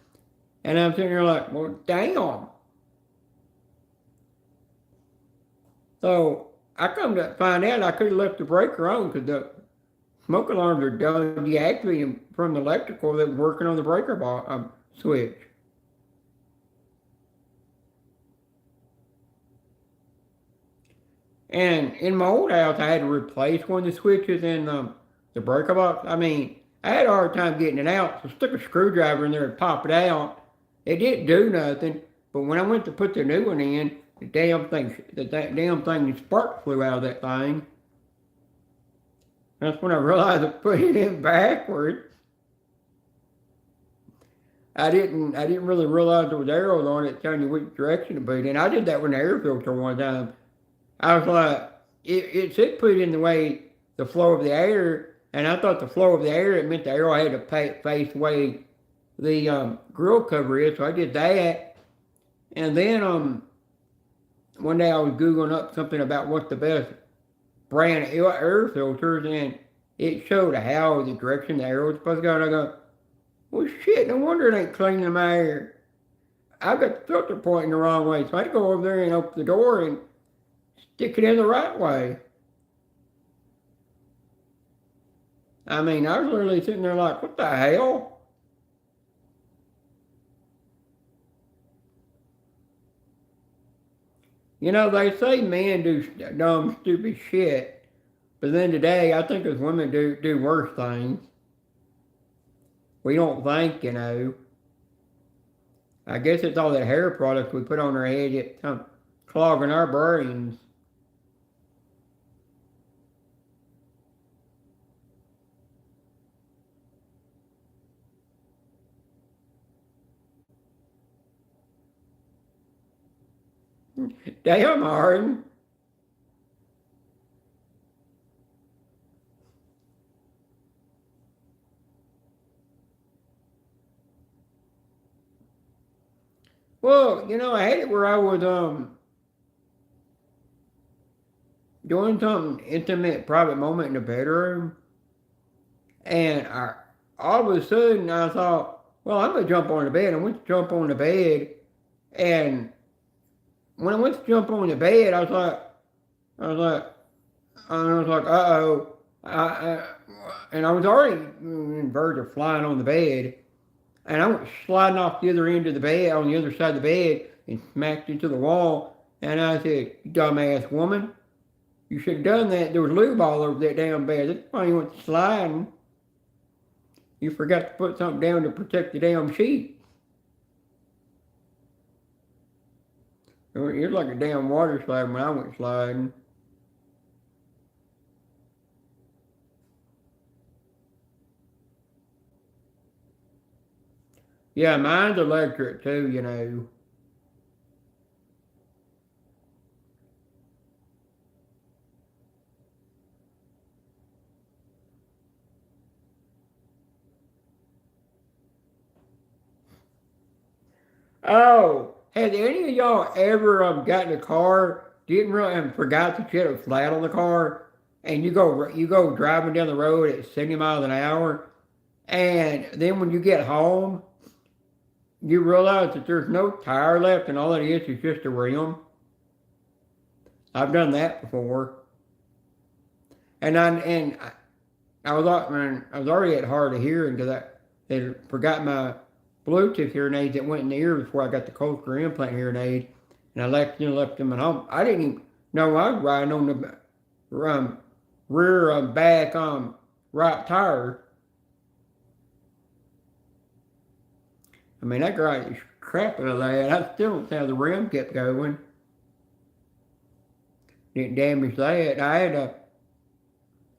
And I'm sitting there like, well, damn. So I come to find out I could have left the breaker on, because the smoke alarms are done deactivating from the electrical that was working on the breaker switch. And in my old house, I had to replace one of the switches in the breaker box. I mean, I had a hard time getting it out, so I stuck a screwdriver in there and pop it out. It didn't do nothing, but when I went to put the new one in, the damn thing, spark flew out of that thing. That's when I realized I put it in backwards. I didn't really realize there was arrows on it telling you which direction to put it in. I did that with an air filter one time. I was like, it said put it in the way, the flow of the air, and I thought the flow of the air, it meant the arrow had to face the way the grill cover is, so I did that. And then one day I was Googling up something about what's the best brand of air filters, and it showed how the direction the arrow was supposed to go, and I go, well shit, no wonder it ain't cleaning my air. I got the filter pointing the wrong way, so I had to go over there and open the door and stick it in the right way. I mean, I was literally sitting there like, what the hell? You know, they say men do dumb, stupid shit, but then today, I think as women do worse things. We don't think, you know. I guess it's all that hair product we put on our head that's clogging our brains. Damn, Harden. Well, you know, I had it where I was doing something intimate, private moment in the bedroom, and all of a sudden I thought, well, I'm gonna jump on the bed. I went to jump on the bed, and when I went to jump on the bed, I was like, uh-oh. And I was already in verge of flying on the bed, and I went sliding off the other end of the bed, on the other side of the bed, and smacked into the wall. And I said, dumbass woman, you should have done that. There was lube all over that damn bed. That's why you went sliding. You forgot to put something down to protect the damn sheet. It was like a damn water slide when I went sliding. Yeah, mine's electric too, you know. Oh, has any of y'all ever got in a car, didn't really, and forgot that you had a flat on the car, and you go driving down the road at 70 miles an hour, and then when you get home, you realize that there's no tire left, and all it is just a rim. I've done that before, and I was already at hard of hearing because I had forgot my Bluetooth hearing aids that went in the ear before I got the cochlear implant hearing aid, and I left them at home. I didn't even know I was riding on the rear back right tire. I mean, I got the crap out of that. I still don't see how the rim kept going. Didn't damage that. I had to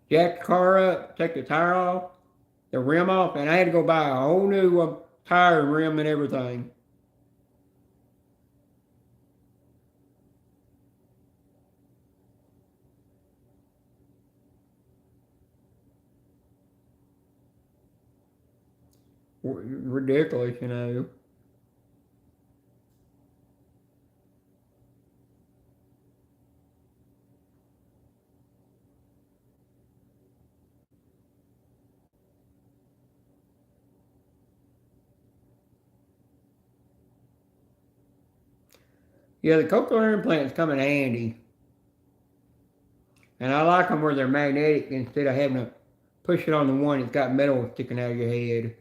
jack the car up, take the tire off, the rim off, and I had to go buy a whole new tire and rim and everything. Ridiculous, you know. Yeah, the cochlear implants come in handy, and I like them where they're magnetic instead of having to push it on the one that's got metal sticking out of your head.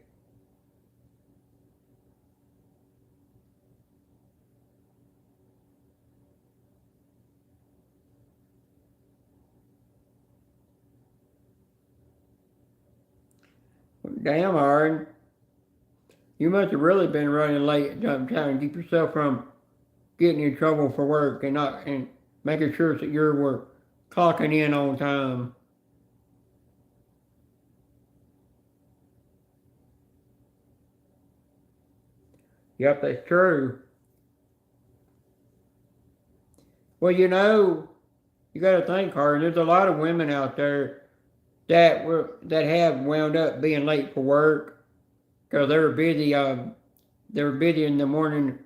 Damn, hard. You must have really been running late, trying to keep yourself from getting in trouble for work and making sure that you were clocking in on time. Yep, that's true. Well, you got to think, Harden. There's a lot of women out there that have wound up being late for work because they were busy. They were busy in the morning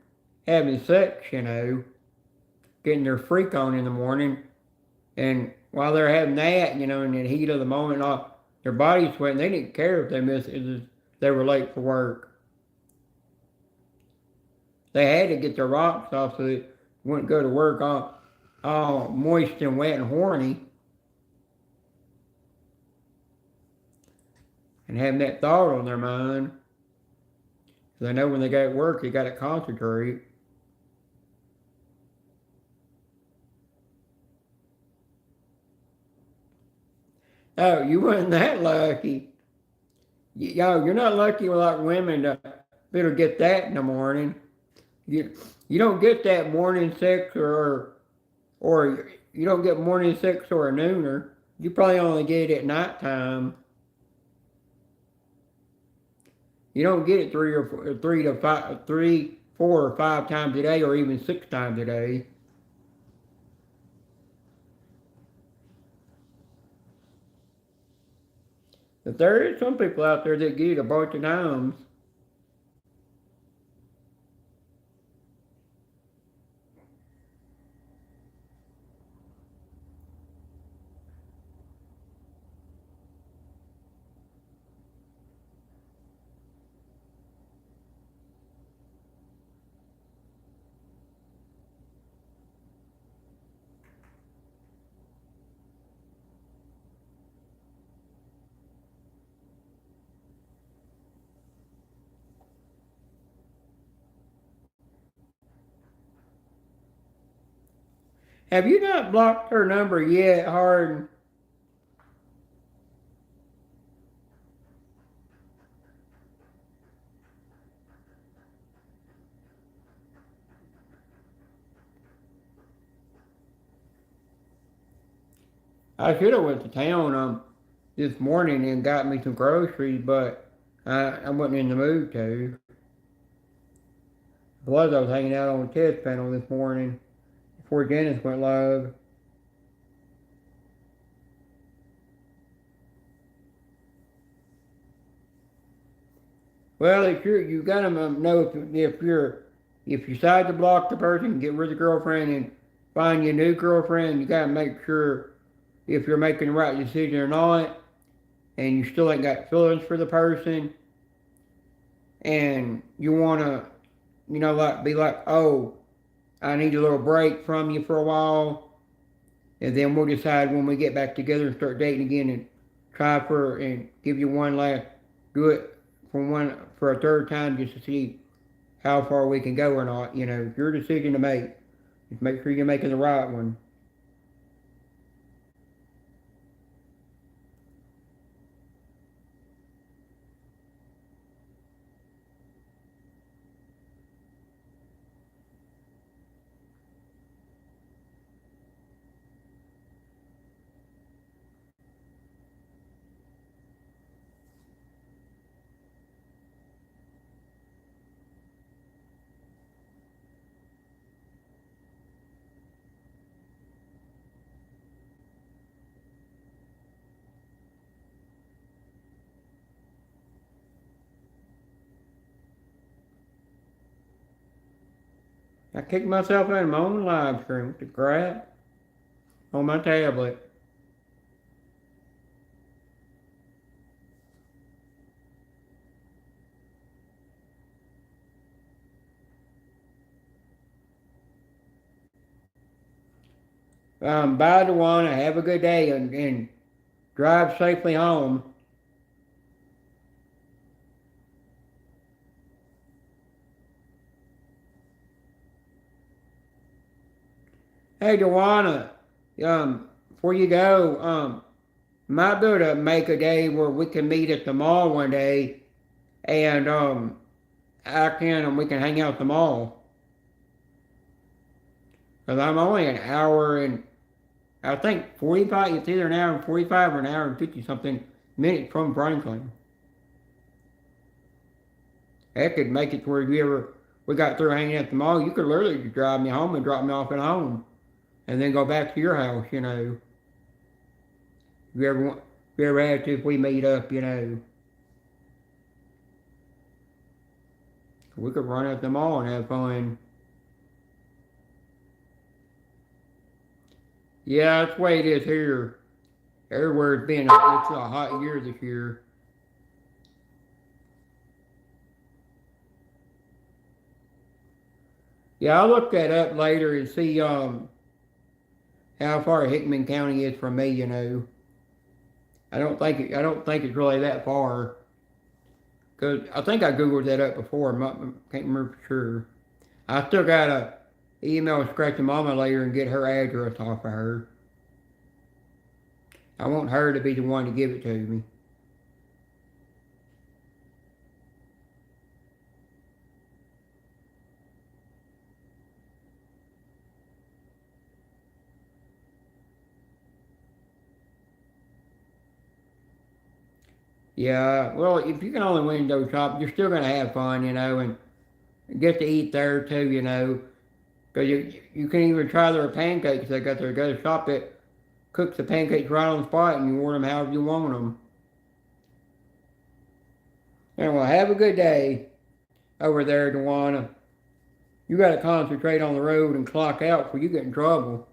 having sex, getting their freak on in the morning, and while they're having that, in the heat of the moment, all their bodies sweating. They didn't care if they were late for work. They had to get their rocks off so they wouldn't go to work all moist and wet and horny, and having that thought on their mind. They know when they got to work, they got to concentrate. Oh, you wasn't that lucky. You're not lucky like women to be able to get that in the morning. You don't get that morning sex or you don't get morning sex or a nooner. You probably only get it at nighttime. You don't get it three, 4 or 5 times a day, or even 6 times a day. But there is some people out there that get it a bunch of times. Have you not blocked her number yet, Harden? I should have went to town this morning and got me some groceries, but I wasn't in the mood to. I was hanging out on the test panel this morning before Janice went live. Well, you gotta know if you're if you decide to block the person, get rid of the girlfriend, and find you a new girlfriend, you gotta make sure if you're making the right decision or not, and you still ain't got feelings for the person, and you wanna, like be like, oh, I need a little break from you for a while, and then we'll decide when we get back together and start dating again and try for and give you one last do it for a third time just to see how far we can go or not. It's your decision to make. Just make sure you're making the right one. I kicked myself out of my own live stream with the crap on my tablet. Bye, Dewana. Have a good day and drive safely home. Hey, Dewana, before you go, might be able to make a day where we can meet at the mall one day, and we can hang out at the mall. Cause I'm only an hour and I think 45. It's either an hour and 45 or an hour and 50 something minutes from Franklin. That could make it to where we got through hanging at the mall. You could literally just drive me home and drop me off at home, and then go back to your house. If you ever had to, if we meet up, we could run at the mall and have fun. Yeah, that's the way it is here. Everywhere it's a hot year this year. Yeah, I'll look that up later and see how far Hickman County is from me. I don't think it's really that far. Cause I think I googled that up before. Can't remember for sure. I still gotta email Scratchy Mama later and get her address off of her. I want her to be the one to give it to me. Yeah, well, if you can only window shop, you're still gonna have fun, and get to eat there too, Because you can even try their pancakes. They got a shop that cooks the pancakes right on the spot, and you order them however you want them. Anyway, have a good day over there, Dewana. You got to concentrate on the road and clock out before you get in trouble.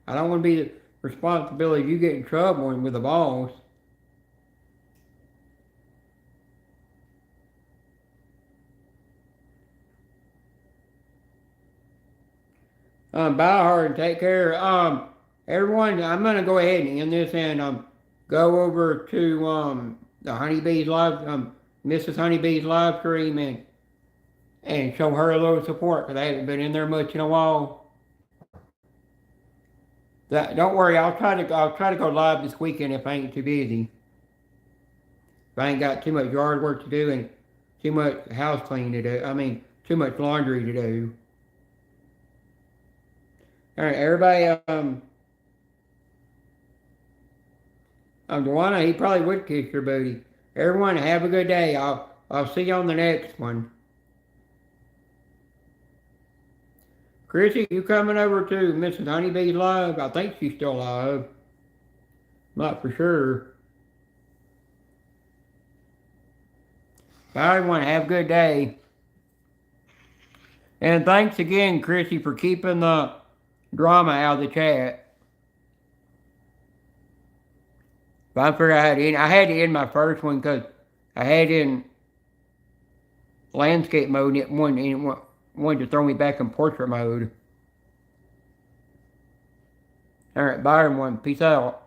I don't want to be the responsibility of you get in trouble and with the boss. Bye, hard. Take care. Everyone, I'm gonna go ahead and end this and go over to the Honeybee's Mrs. Honeybee's live stream and show her a little support because I haven't been in there much in a while. Don't worry, I'll try to go live this weekend if I ain't too busy. If I ain't got too much yard work to do and too much house cleaning to do. I mean, too much laundry to do. All right, everybody. Dewana, he probably would kiss your booty. Everyone, have a good day. I'll see you on the next one. Chrissy, you coming over to Mrs. Honeybee's live? I think she's still live. Not for sure. Bye, everyone. Have a good day. And thanks again, Chrissy, for keeping the drama out of the chat. But I figured I had to end my first one because I had it in landscape mode and it wanted to throw me back in portrait mode. Alright, bye everyone. Peace out.